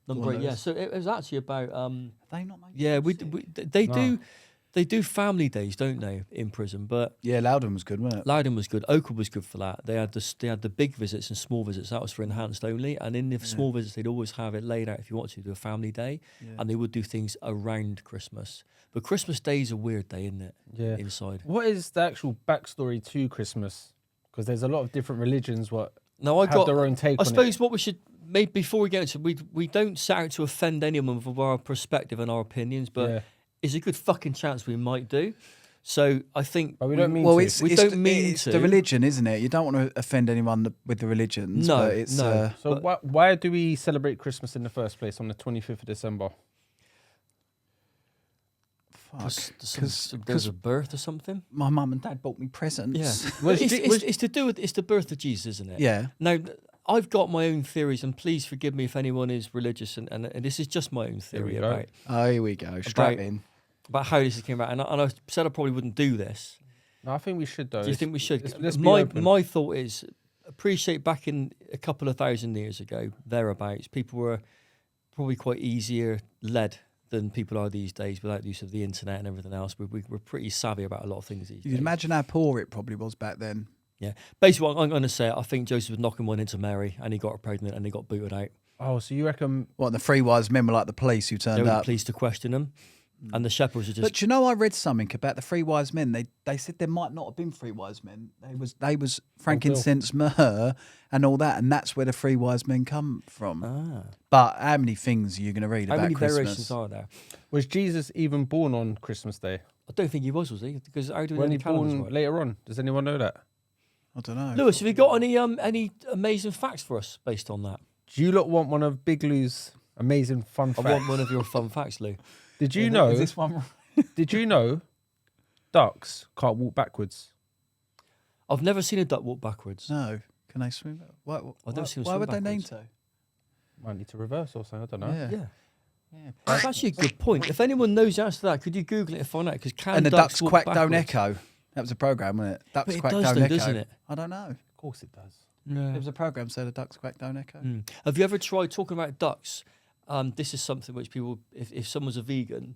Number 8, yeah. So it was actually about Have they not made yeah, they No. they do family days, don't they, in prison? But Yeah, Loudon was good, wasn't it? Loudon was good. Oakwood was good for that. They had the big visits and small visits. That was for enhanced only. And in the small visits, they'd always have it laid out if you want to do a family day, and they would do things around Christmas. But Christmas Day is a weird day, isn't it? Yeah. Inside. What is the actual backstory to Christmas? Because there's a lot of different religions Now I have got. their own take I on suppose it. what we should maybe before we get into we don't set out to offend anyone with our perspective and our opinions, but Yeah. it's a good fucking chance we might do. So I think But we don't mean Well, to. it's to. the religion, isn't it? You don't want to offend anyone with the religions. No, but it's, no. So why do we celebrate Christmas in the first place on the 25th of December? There's a birth or something. my mum and dad bought me presents. Yeah, Was it's to do with it's the birth of Jesus, isn't it? Yeah. Now, I've got my own theories, and please forgive me if anyone is religious, and this is just my own theory we go. about Oh, here we go. Strap About- in. how this came about. And I said I probably wouldn't do this. No, I think we should though. Do you think we should? Let's be my open. my thought is appreciate back in a couple of thousand years ago, thereabouts, people were probably quite easier led than people are these days without the use of the internet and everything else. We're pretty savvy about a lot of things these You days. can imagine how poor it probably was back then. Yeah. Basically, what I'm going to say, I think Joseph was knocking one into Mary, and he got her pregnant, and he got booted out. Oh, so you reckon? What, the 3 wise men were like the police who They turned were up? pleased to question him, and the shepherds are just. But you know, I read something about the 3 wise men. They said there might not have been 3 wise men. They was frankincense, myrrh, and all that, and that's where the 3 wise men come from. But how many things are you going to read How about many Christmas? variations are there? Was Jesus even born on Christmas Day? I don't think he was he? Because how do we When know he the calendars born work? later on? Does anyone know that? I don't know. Lewis, have you got any amazing facts for us based on that? Do you lot want one of Big Lou's amazing fun I facts? want one of your fun facts, Lou. Did you know? Is this one? Did you know? Ducks can't walk backwards. I've never seen a duck walk backwards. No. Can they swim? Why I've never seen them why swim would they need backwards. to? Might need to reverse or something. I don't know. Yeah. Yeah. That's actually a good point. If anyone knows the answer to that, could you Google it and find out? Because And the ducks walk quack don't backwards? echo. That was a program, wasn't it? Ducks But it quack does don't though, echo. doesn't it? I don't know. Of course it does. Yeah. There was a program said the ducks quack don't echo. Have you ever tried talking about ducks? This is something which people, if someone's a vegan,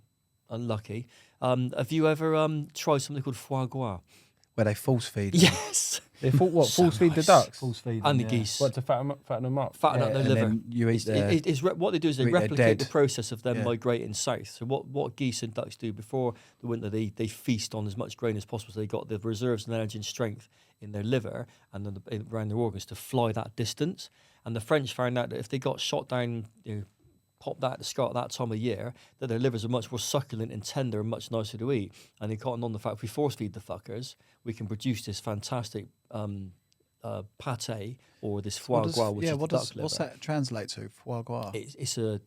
unlucky. Have you ever tried something called foie gras? Where they force feed. them. Yes. They thought what? So Force feed the nice. ducks. Force feed And the them, yeah. geese. What to fatten them up? Fatten up their and liver. then you eat their. What they do is they you eat their replicate the dead. process of them Yeah. migrating south. So what geese and ducks do before the winter, they feast on as much grain as possible. So they got the reserves and energy and strength in their liver and then around their organs to fly that distance. And the French found out that if they got shot down, popped out at the start at that time of year, that their livers are much more succulent and tender and much nicer to eat. And they cottoned on the fact if we force feed the fuckers, we can produce this fantastic pate or this foie gras, which is the duck liver. what's that translate to? Foie gras. It's a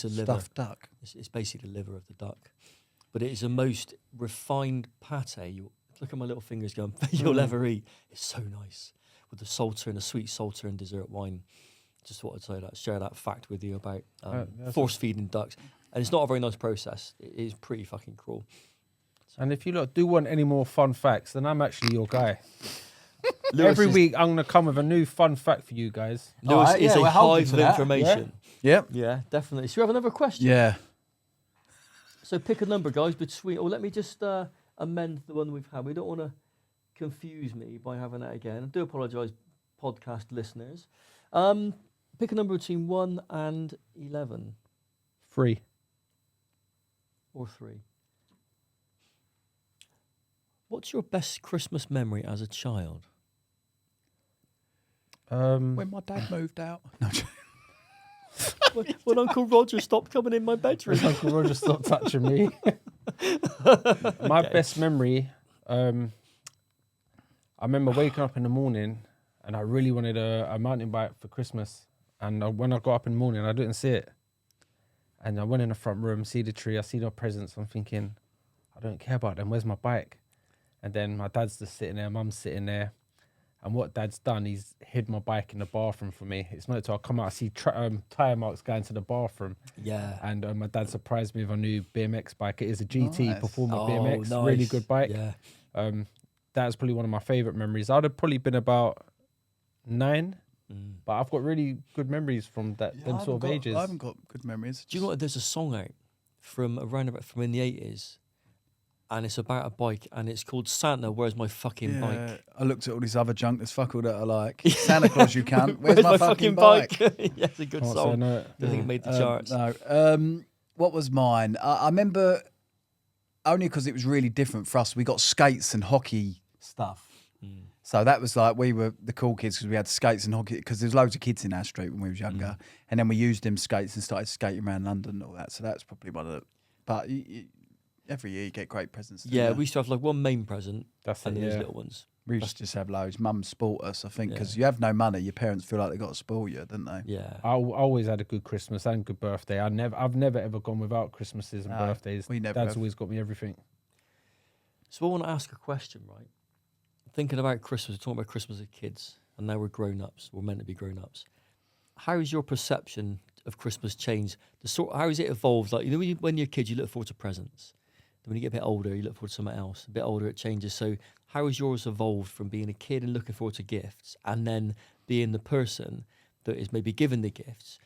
liver. Stuffed duck. It's basically the liver of the duck, but it is the most refined pate. Look at my little fingers going. You'll ever eat. It's so nice with the salter and the sweet salter and dessert wine. Just thought I'd share that fact with you about force feeding ducks, and it's not a very nice process. It is pretty fucking cruel. And if you lot do want any more fun facts, then I'm actually your guy. Lewis Every is- week I'm gonna come with a new fun fact for you guys. Lewis Alright, is yeah, a we're holding hive to of that, information. Yep. Yeah, definitely. So we have another question. Yeah. So pick a number, guys. Between, or let me just amend the one we've had. We don't want to confuse me by having that again. I do apologise, podcast listeners. Pick a number between 1 and 11. 3. Or 3. What's your best Christmas memory as a child? When my dad moved out. No, when Uncle Roger stopped coming in my bedroom. Uncle Roger stopped touching me. My best memory, I remember waking up in the morning and I really wanted a mountain bike for Christmas. And when I got up in the morning, I didn't see it. And I went in the front room, see the tree, I see no presents. I'm thinking, I don't care about them. Where's my bike? And then my dad's just sitting there, mum's sitting there. And what dad's done, he's hid my bike in the bathroom for me. It's not until I come out, I see tyre marks going to the bathroom. Yeah. And my dad surprised me with a new BMX bike. It is a GT Performer Oh, BMX, nice. really good bike. Yeah. That was probably one of my favourite memories. I'd have probably been about 9, but I've got really good memories from them sort of ages. I haven't got good memories. Do you know what? There's a song out from in the 80s, and it's about a bike, and it's called Santa, Where's My Fucking Bike? I looked at all this other junk that's fuck all that I like. Santa Claus, you cunt. Where's my fucking bike? Yeah, it's a good Can't say song. no. Don't think it made the charts. No. What was mine? I remember only because it was really different for us. We got skates and hockey stuff. So that was like, we were the cool kids because we had skates and hockey, because there's loads of kids in our street when we was younger. And then we used them skates and started skating around London and all that. So that's probably one of the, but every year you get great presents. Yeah, we used to have like one main present That's and it, then those yeah. little ones. We used to just have loads. Mum sport us, I think, because Yeah. you have no money. Your parents feel like they got to spoil you, don't they? Yeah. I always had a good Christmas and good birthday. I've never ever gone without Christmases and No, birthdays. we never Dad's have. always got me everything. So I want to ask a question, right? Thinking about Christmas, we're talking about Christmas as kids, and now we're grown-ups. We're meant to be grown-ups. How has your perception of Christmas changed? How has it evolved? Like, you know, when you're a kid, you look forward to presents. Then when you get a bit older, you look forward to something else. A bit older, it changes. So how has yours evolved from being a kid and looking forward to gifts, and then being the person that is maybe given the gifts?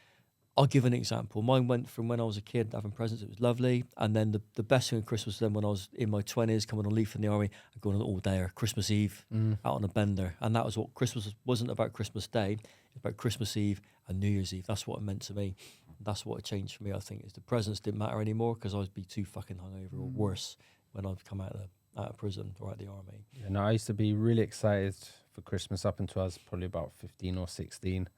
I'll give an example. Mine went from when I was a kid having presents, it was lovely. And then the best thing at Christmas was then when I was in my 20s, coming on leave from the army, I'd go on an all-dayer, Christmas Eve, out on a bender. And that was what Christmas wasn't about Christmas Day, it was about Christmas Eve and New Year's Eve. That's what it meant to me. That's what it changed for me, I think, is the presents didn't matter anymore because I would be too fucking hungover or worse when I'd come out of prison or out of the army. Yeah, no, I used to be really excited for Christmas up until I was probably about 15 or 16.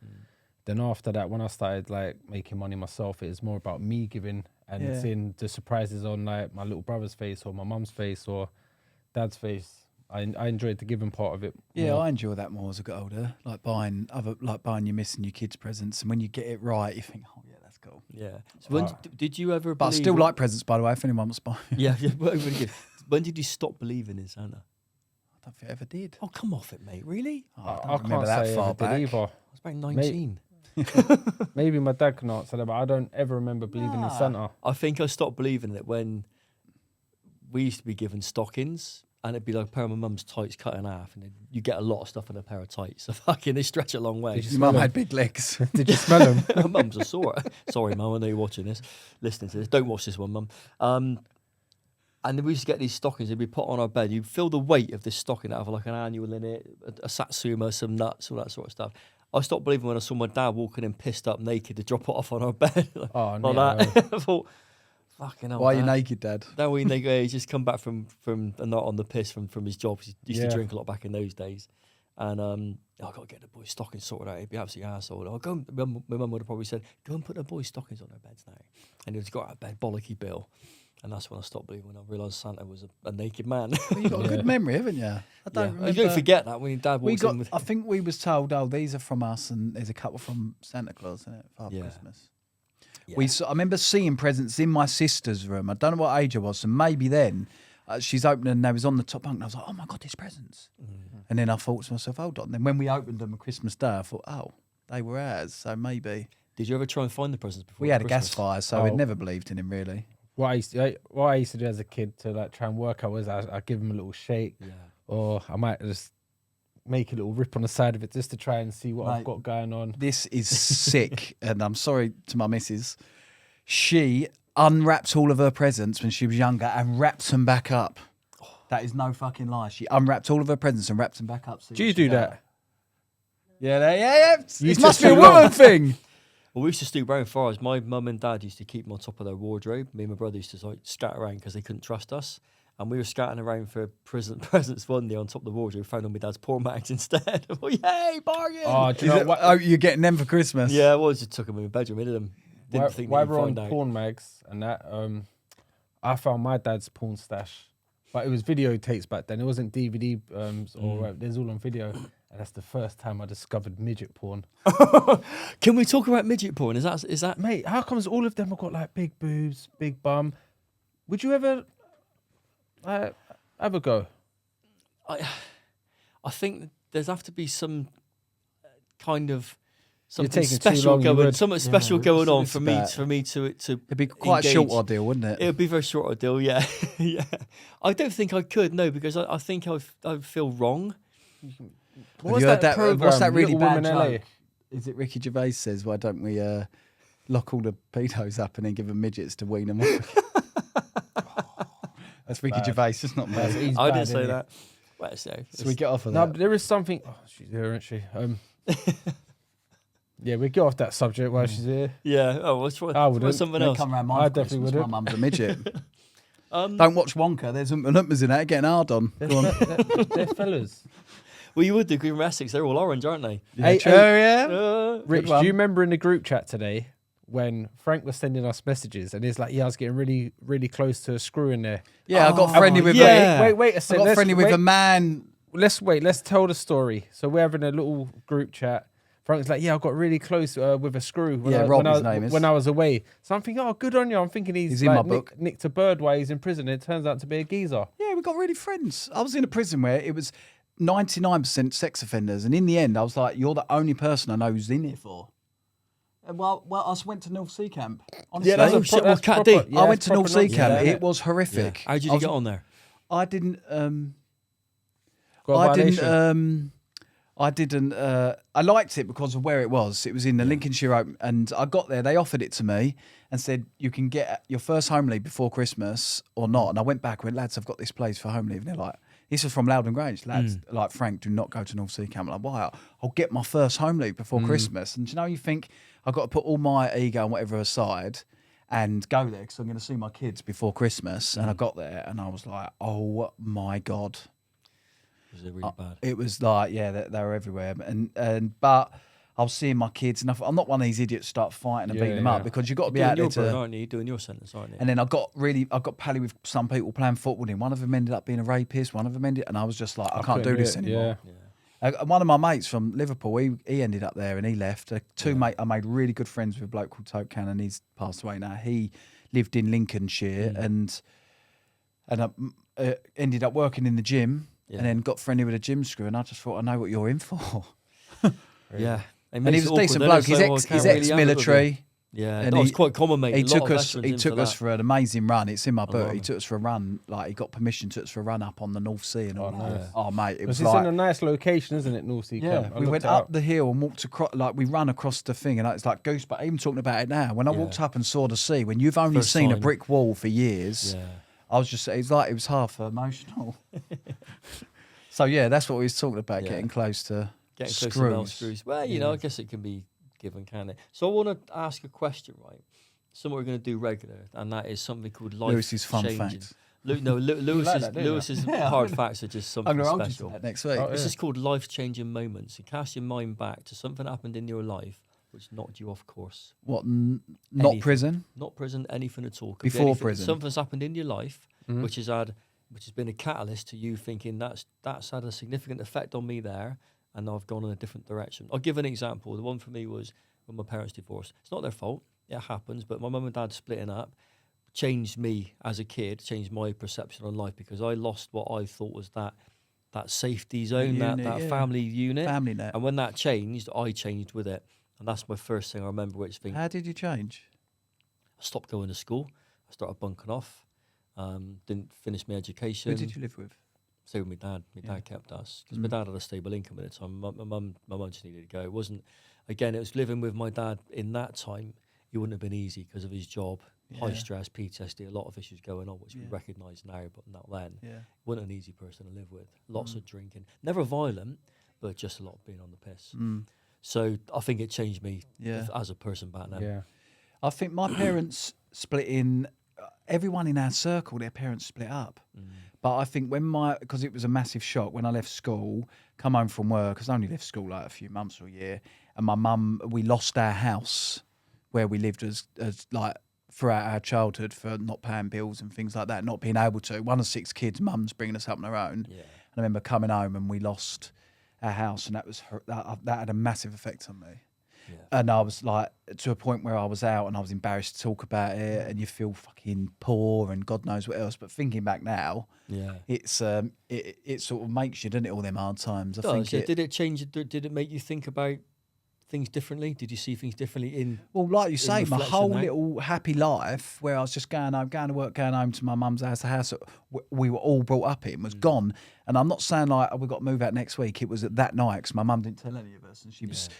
Then after that, when I started like making money myself, it was more about me giving and seeing the surprises on like my little brother's face or my mum's face or dad's face. I enjoyed the giving part of it. Yeah, more. I enjoy that more as I got older. Like buying your miss and your kids presents, and when you get it right, you think, oh yeah, that's cool. Yeah. So when did you ever But I believe still like presents, by the way. If anyone wants to buy, Yeah, really good. When did you stop believing in Santa? I don't think I ever did. Oh, come off it, mate. Really? Oh, I don't remember can't that say I far ever did back. either. I was about 19. Maybe my dad can answer that, but I don't ever remember believing in Santa. I think I stopped believing in it when we used to be given stockings, and it'd be like a pair of my mum's tights cut in half, and then you get a lot of stuff in a pair of tights. So fucking, they stretch a long way. Your mum had big legs. Did you smell them? My mum's a sore. Sorry, mum, I know you're watching this, listening to this. Don't watch this one, mum. And then we used to get these stockings, they'd be put on our bed. You'd feel the weight of this stocking out of like an annual in it, a satsuma, some nuts, all that sort of stuff. I stopped believing when I saw my dad walking in pissed up naked to drop it off on our bed. Oh, like no. that. I thought, fucking hell. Why are you Dad. naked, Dad? That way, he's just come back from a night on the piss from his job. He used to drink a lot back in those days. And I got to get the boys' stockings sorted out. He'd be absolutely arsehole. I'll go. My mum would have probably said, go and put the boys' stockings on their beds now. And he'd got out of bed, bollocky Bill. And that's when I stopped believing, when I realised Santa was a naked man. Well, you've got a good memory, haven't you? I don't remember. You don't forget that when your dad walks in with... I think we was told, oh, these are from us, and there's a couple from Santa Claus, isn't it? Father Christmas. Yeah. I remember seeing presents in my sister's room. I don't know what age I was, so maybe then she's opening and they was on the top bunk, and I was like, oh my God, there's presents. And then I thought to myself, hold on. Then when we opened them on Christmas Day, I thought, oh, they were ours, so maybe. Did you ever try and find the presents before We had a Christmas? gas fire, so we'd never believed in him, really. What I used to do as a kid to like try and work out was I'd give him a little shake, or I might just make a little rip on the side of it just to try and see what I've got going on. This is sick, and I'm sorry to my missus. She unwrapped all of her presents when she was younger and wrapped them back up. That is no fucking lie. She unwrapped all of her presents and wrapped them back up. So Do you she do got- that? Yeah. You It must took be a too long. woman thing. Well, we used to do very far as my mum and dad used to keep them on top of their wardrobe. Me and my brother used to like scatter around because they couldn't trust us. And we were scattering around for presents one day on top of the wardrobe, found on my dad's pawn bags instead. Well, yay, bargain! Oh, do you know what? Oh, you're getting them for Christmas? Yeah, I was just took them in my bedroom, hid them. Didn't think Why they'd we're on find out. porn mags and that, I found my dad's porn stash, but it was videotapes back then. It wasn't DVD or there's all on video, and that's the first time I discovered midget porn. Can we talk about midget porn? Is that? Mate, how comes all of them have got like big boobs, big bum? Would you ever have a go? I think there's have to be some kind of You're something taking too special long, you going, would. something special going on it's for me about- to It'd be quite a short engage. ordeal, wouldn't it? It would be a very short ordeal, yeah. Yeah. I don't think I could, no, because I think I feel wrong. What was you heard that What's program, that really Little bad Women LA? joke? Is it Ricky Gervais says, why don't we lock all the pedos up and then give them midgets to wean them off? That's Ricky Gervais, it's not me. He's I bad, didn't say innit? that. Well, so So we get off of No, that. but there is something. Oh, she's here, isn't she? Yeah, we get off that subject while she's here. yeah. Oh, what's I wouldn't. something They else? come around I mine for definitely Christmas, wouldn't. my mum's a midget. Um, Don't watch Wonka, there's Oompa Loompas in that, getting hard on. Go on. They're fellas. well, you would do Green Essex. They're all orange, aren't they? Hey, True, hey, yeah. Rich, do one. you remember in the group chat today when Frank was sending us messages and he's like, yeah, I was getting really, really close to a screw in there. Yeah, I got friendly with yeah. Wait a I second. got friendly with a man. Let's tell the story. So we're having a little group chat. Frank's like, yeah, I got really close with a screw. Yeah, Rob, his name is. When I was away. So I'm thinking, oh, good on you. I'm thinking he's in like my book. nicked a bird while he's in prison. It turns out to be a geezer. Yeah, we got really friends. I was in a prison where it was 99% sex offenders, and in the end, I was like, "You're the only person I know who's in it for." And well, I just went to North Sea Camp. Honestly, Yeah, that's a shit, well, Cat D. I went to North Sea Sea Camp. It was horrific. How did I you was- get on there? I didn't. Got a violation. I didn't. I liked it because of where it was. It was in the Lincolnshire Open, and I got there. They offered it to me and said, "You can get your first home leave before Christmas or not." And I went back and went, "Lads, I've got this place for home leave." And they're like, "This was from Loudon Grange, lads." Like, Frank, do not go to North Sea Camp. I'm like, why? I'll get my first home leave before Christmas. And do you know, you think I've got to put all my ego and whatever aside and go there because I'm going to see my kids before Christmas. And I got there and I was like, oh my God. Was it really bad? It was like, yeah, they were everywhere. But I was seeing my kids, and I'm not one of these idiots start fighting and Yeah, beating them yeah. up because you've got to be Doing out there your burn, to. aren't you? Doing your sentence, aren't you? And then I got pally with some people playing football. And one of them ended up being a rapist. One of them ended, and I was just like, I can't do couldn't this anymore. Yeah. One of my mates from Liverpool, he ended up there and he left. I made really good friends with a bloke called Toke Cannon. He's passed away now. He lived in Lincolnshire and I ended up working in the gym and then got friendly with a gym screw. And I just thought, I know what you're in for. Yeah. And he was a decent bloke. He's ex-military. Yeah, And that was he- quite common, mate. He A lot took of us. veterans He in took us that. for an amazing run. It's in my book. love He it. took us for a run. Like he got permission to us for a run up on the North Sea and all. nice. that. Oh mate, it was It's in like a nice location, isn't it, North Sea yeah. Camp? I We looked went it up the hill and walked across. Like we ran across the thing, and it's like goosebumps. Even talking about it now, when I walked up and saw the sea, when you've only First seen a time. brick wall for years, Yeah. I was just. It was half emotional. So yeah, that's what we was talking about. Yeah. Getting close to Getting close to screws. melt screws. Well, you know, I guess it can be given, can it? So I want to ask a question, right? Something we're going to do regular, and that is something called life Lewis's fun changing. facts. Lewis's that, don't you? Lewis's hard facts are just something I'm going to hold you to special. that next week. Oh, This yeah. is called life changing moments. You cast your mind back to something that happened in your life which knocked you off course. What? Not Anything. prison. Not prison, anything at all. Could be Before anything. prison. Something's happened in your life Mm-hmm. which has been a catalyst to you thinking that's had a significant effect on me there, and I've gone in a different direction. I'll give an example. The one for me was when my parents divorced. It's not their fault. It happens, but my mum and dad splitting up changed me as a kid, changed my perception on life because I lost what I thought was that safety zone, unit, that yeah. family unit. Family net. And when that changed, I changed with it. And that's my first thing I remember, which thing How did you change? I stopped going to school. I started bunking off. Didn't finish my education. Who did you live with? Stayed with my dad. My dad kept us because my dad had a stable income at the time. My mum just needed to go. It wasn't. Again, it was living with my dad in that time. he wouldn't have been easy because of his job, high Yeah. stress, PTSD, a lot of issues going on, which we Yeah. recognise now, but not then. Yeah. Wasn't an easy person to live with. Lots of drinking, never violent, but just a lot of being on the piss. So I think it changed me Yeah. as a person back then. Yeah. I think my parents split in. Everyone in our circle, their parents split up. But I think because it was a massive shock when I left school, come home from work, because I only left school like a few months or a year, and my mum, we lost our house where we lived as like throughout our childhood for not paying bills and things like that, not being able to. One of 6 kids, mum's bringing us up on her own. Yeah. And I remember coming home and we lost our house, and that had a massive effect on me. Yeah. And I was like, to a point where I was out and I was embarrassed to talk about it, and you feel fucking poor and God knows what else. But thinking back now, Yeah. it's it sort of makes you, doesn't it, all them hard times. I Does, think yeah. Did it change? Did it make you think about things differently? Did you see things differently in? Well, like you say, my reflection whole now? little happy life where I was just going home, going to work, going home to my mum's house, the house that we were all brought up in was gone. And I'm not saying like, we've got to move out next week. It was at that night because my mum didn't tell any of us, and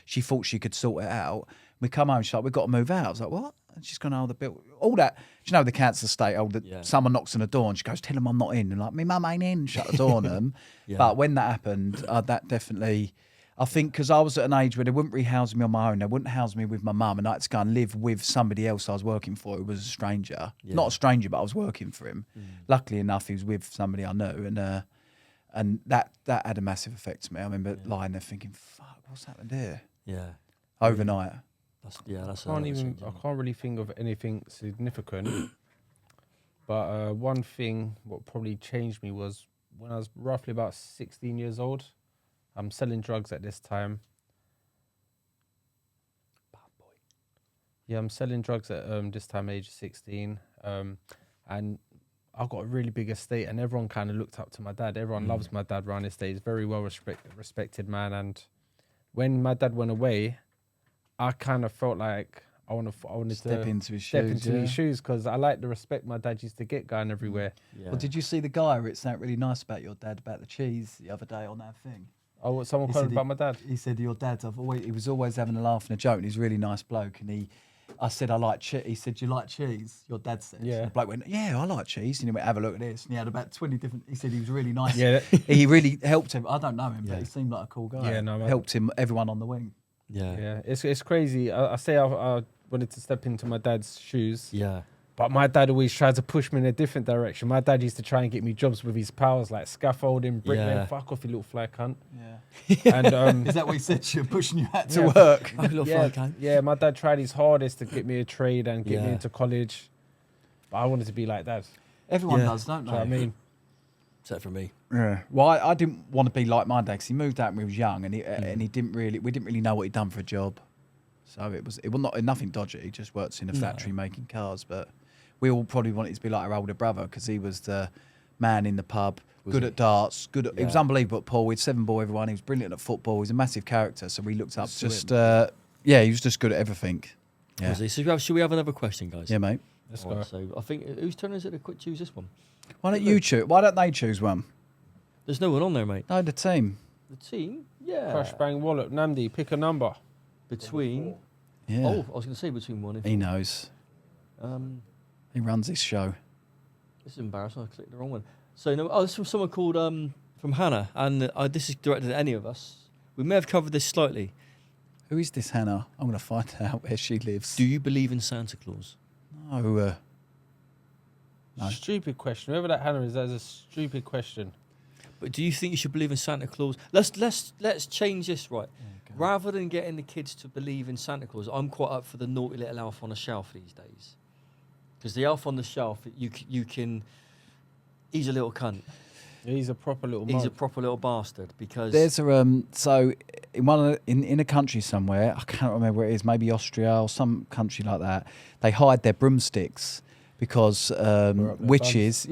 she thought she could sort it out. We come home, she's like, we've got to move out. I was like, what? And she's gone, oh, the bill, all that. You know, the council estate, someone knocks on the door and she goes, tell them I'm not in. And like, my mum ain't in, shut the door on them. Yeah. But when that happened, that definitely, I think, because I was at an age where they wouldn't rehouse me on my own. They wouldn't house me with my mum, and I had to go and live with somebody else I was working for who was a stranger. Yeah. Not a stranger, but I was working for him. Luckily enough, he was with somebody I knew, and that had a massive effect to me. I remember lying there thinking, fuck, what's happened here? Yeah. Overnight. That's. I can't really think of anything significant. But one thing what probably changed me was when I was roughly about 16 years old. I'm selling drugs at this time. Bad boy. Yeah, I'm selling drugs at this time, age 16. And I've got a really big estate, and everyone kind of looked up to my dad. Everyone loves my dad around this estate. He's a very well respected man. And when my dad went away, I kind of felt like I wanted to Step into his step shoes, into yeah. his shoes, because I like the respect my dad used to get going everywhere. Yeah. Well, did you see the guy where it sounded really nice about your dad, about the cheese the other day on that thing? Oh, what, someone He called said about my dad? He said, your dad's, he was always having a laugh and a joke, and he's a really nice bloke. And I said, I like cheese. He said, do you like cheese? Your dad said. Yeah. And the bloke went, yeah, I like cheese. And he went, have a look at this. And he had about 20 different, he said he was really nice. Yeah. He really helped him. I don't know him, Yeah. but he seemed like a cool guy. Yeah, no, man. Helped him, everyone on the wing. Yeah. Yeah, it's crazy. I say I wanted to step into my dad's shoes, Yeah. but my dad always tried to push me in a different direction. My dad used to try and get me jobs with his pals, like scaffolding, bricklaying. Yeah. Fuck off, you little fly cunt. Yeah. And Is that what he said to you, pushing you out to Yeah. work? yeah, my dad tried his hardest to get me a trade and get me Yeah. into college, but I wanted to be like that. Everyone Yeah. does, don't Do they? you know what I mean? Except for me. Yeah. Well, I didn't want to be like my dad because he moved out when he was young, and we didn't really know what he'd done for a job. So it was not nothing dodgy. He just worked in a factory making cars. But we all probably wanted to be like our older brother because he was the man in the pub, good at darts, good. He was unbelievable at pool. He'd 7-ball everyone. He was brilliant at football. He was a massive character. So we looked up. He was just good at everything. Yeah. Was he? So should we have another question, guys? Yeah, mate. Let's All go. right, so I think whose turn is it to quick choose this one? Why don't you choose? Why don't they choose one? There's no one on there, mate. No, the team. The team, yeah. Crash, bang, wallop. Namdi, pick a number. Between. Yeah. Oh, I was going to say between 1 and 4. He knows. He runs this show. This is embarrassing. I clicked the wrong one. So no, this is from someone called from Hannah, and this is directed at any of us. We may have covered this slightly. Who is this Hannah? I'm going to find out where she lives. Do you believe in Santa Claus? No. No. Stupid question. Whoever that Hannah is, that's a stupid question. But do you think you should believe in Santa Claus? Let's change this, right? Rather than getting the kids to believe in Santa Claus, I'm quite up for the naughty little elf on the shelf these days. Because the elf on the shelf, you can. He's a little cunt. He's a proper little He's a mug. proper little bastard. Because There's a so in a country somewhere, I can't remember where it is, maybe Austria or some country like that. They hide their broomsticks because witches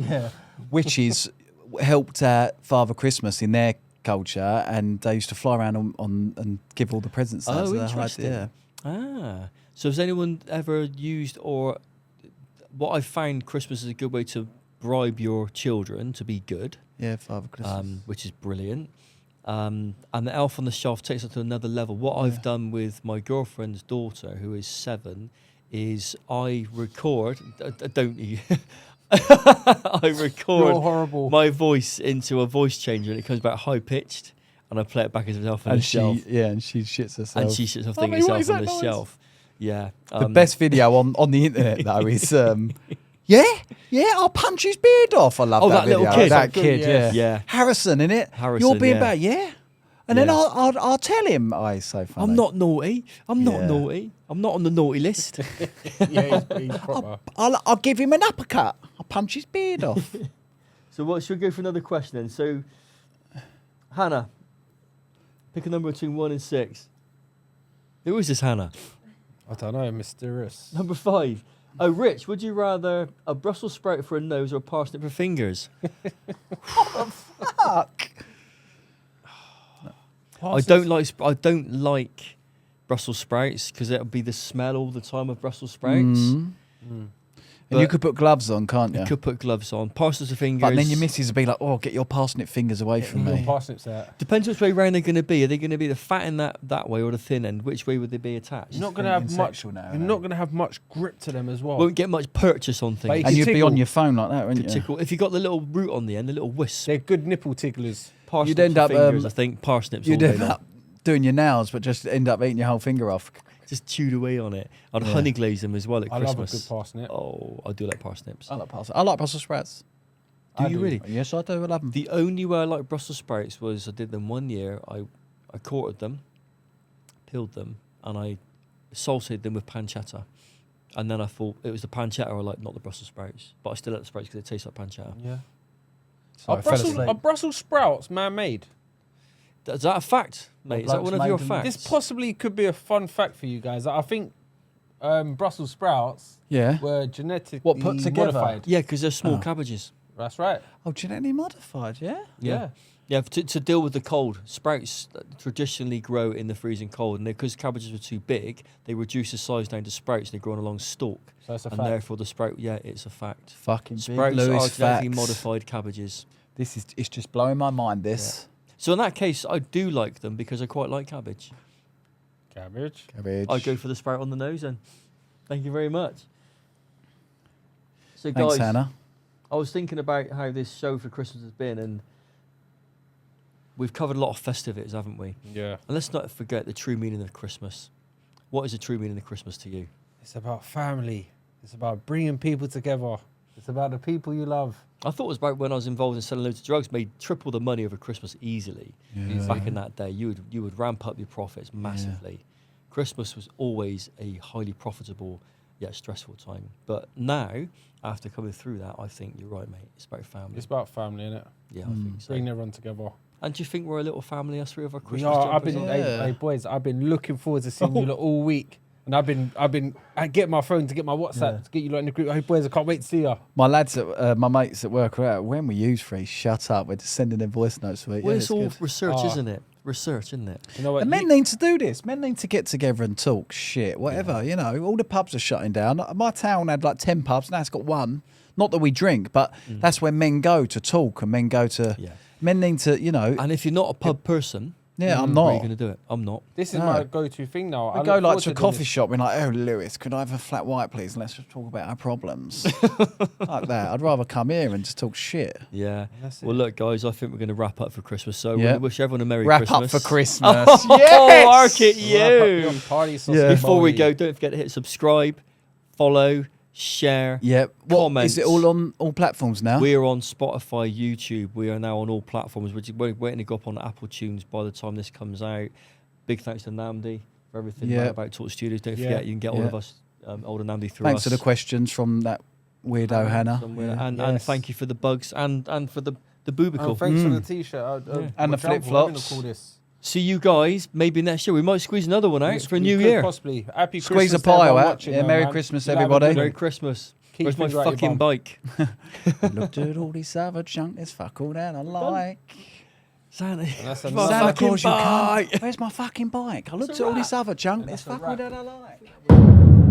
helped out Father Christmas in their culture, and they used to fly around on and give all the presents. out, Oh, so they hide- interesting. yeah. So has anyone ever used, or what I've found Christmas is a good way to bribe your children to be good, Yeah, Father Christmas. which is brilliant. And the elf on the shelf takes it to another level. What I've done with my girlfriend's daughter, who is 7, is I record. Don't you? I record You're horrible. my voice into a voice changer, and it comes back high pitched, and I play it back as myself on the shelf. And she shits herself. And she shits off Mummy, thinking what herself is on that the noise? shelf. Yeah. The best video on the internet though is yeah, I'll punch his beard off. I love Oh, that that little video. kid. That Good, kid, yes. yeah. Yeah. Harrison, innit? Harrison, You're being yeah. bad, yeah. And then Yeah. I'll tell him. Oh, he's so funny. I'm not naughty. I'm not Yeah. naughty. I'm not on the naughty list. Yeah, he's proper. I'll give him an uppercut. I'll punch his beard off. So what? Should we go for another question then? So, Hannah, pick a number between 1 and 6. Who is this Hannah? I don't know, mysterious. Number 5. Oh, Rich, would you rather a Brussels sprout for a nose or a parsnip for fingers? Fuck. I don't like Brussels sprouts because it'll be the smell all the time of Brussels sprouts. Mm. And you could put gloves on, can't you? You could put gloves on. Parsnips for fingers. But then your missus will be like, "Oh, get your parsnip fingers away from Your me." parsnips there. Depends which way round they're going to be. Are they going to be the fat end that way or the thin end? Which way would they be attached? You're not going to have thinking much. sexual now, You're innit? not going to have much grip to them as well. Won't get much purchase on But things. you And can you'd be tickle. on your phone like that, wouldn't Could you? tickle. If you got the little root on the end, the little wisp. They're good nipple ticklers. Parsnips You'd end for up, fingers, I think. Parsnips You'd all day end long. up doing your nails, but just end up eating your whole finger off. Just chewed away on it. I'd Yeah. honey glaze them as well at I love a Christmas. good parsnip. Oh, I do like parsnips. I like Brussels sprouts. Do I you do. really? Yes, I do. I love them. The only way I like Brussels sprouts was I did them one year. I quartered them, peeled them, and I salted them with pancetta. And then I thought it was the pancetta I liked, not the Brussels sprouts. But I still like the sprouts because they taste like pancetta. Yeah. So I fell asleep. Are Brussels sprouts man-made? Is that a fact, mate? Is that blokes one of your made them. facts? This possibly could be a fun fact for you guys. I think Brussels sprouts Yeah. were genetically What, put together? modified. Yeah, because they're small Oh. cabbages. That's right. Oh, genetically modified, yeah? Yeah. Yeah, to deal with the cold. Sprouts traditionally grow in the freezing cold, and because cabbages were too big, they reduce the size down to sprouts, and they grow on a long stalk. So it's a And fact. therefore the sprout, yeah, it's a fact. Fucking big Sprouts Lewis are genetically facts. modified cabbages. It's just blowing my mind, this. So in that case, I do like them because I quite like cabbage. Cabbage. Cabbage. I go for the sprout on the nose then. Thank you very much. So Thanks, guys, Hannah. I was thinking about how this show for Christmas has been, and we've covered a lot of festivities, haven't we? Yeah. And let's not forget the true meaning of Christmas. What is the true meaning of Christmas to you? It's about family. It's about bringing people together. It's about the people you love. I thought it was about when I was involved in selling loads of drugs, made triple the money over Christmas easily. Yeah. Back in that day, you would ramp up your profits massively. Christmas was always a highly profitable yet stressful time. But now, after coming through that, I think you're right, mate. It's about family. It's about family, innit? Yeah, I think so. Bringing everyone together. And do you think we're a little family, us three of our We Christmas are. I've jumpers been, on? Yeah. hey, boys. I've been looking forward to seeing you lot all week, and I get my phone to get my WhatsApp to get you lot in the group. Hey, boys, I can't wait to see you. My lads, my mates at work are out. When we use free, shut up. We're just sending them voice notes for it. Well, Yeah, it's all good. research, Ah. isn't it? Research, isn't it? You know what? And men need to do this. Men need to get together and talk shit, whatever. You know, all the pubs are shutting down. My town had like 10 pubs. Now it's got one. Not that we drink, but that's where men go to talk and men go to. Yeah. Men need to, you know. And if you're not a pub person, Yeah, I'm how are you not. going to do it? I'm not. This is No. my go-to thing now. I look go like forward to a doing coffee this. shop and like, oh, Lewis, could I have a flat white, please? Let's just talk about our problems. Like that. I'd rather come here and just talk shit. Yeah. That's Well, it. look, guys, I think we're going to wrap up for Christmas. So Yeah. we wish everyone a Merry Wrap Christmas. up for Christmas. Oh, Yes! arc it, Wrap up you. your party Yeah. sausage Before we molly. go, don't forget to hit subscribe, follow, share. Yeah. What, Comments. is it all on all platforms now? We are on Spotify, YouTube. We are now on all platforms. We're waiting to go up on Apple Tunes by the time this comes out. Big thanks to Namdi for everything Yeah. about Talk Studios. Don't Yeah. forget, you can get all Yeah. of us, older Namdi, through Thanks us. for the questions from that weirdo Hannah. Somewhere. Yeah. And Yes. thank you for the bugs and for the boobicle. Oh, thanks for the t-shirt. Yeah. And the what jumper, flip-flops. I'm gonna call this. See you guys maybe next year. We might squeeze another one out for a new We could year. Possibly. Happy Squeeze Christmas a pile to everyone out. watching, Yeah, though, Merry man. Christmas, You have a everybody. good Merry one. Christmas. Keep Where's my finger out your fucking bum. bike? Looked at all these other junk. There's fuck all that I like. Santa. That's a My Santa fucking Claus, you bike. cunt. Where's my fucking bike? I looked It's at a all this wrap. other junk. And There's that's a fuck all wrap. that I like.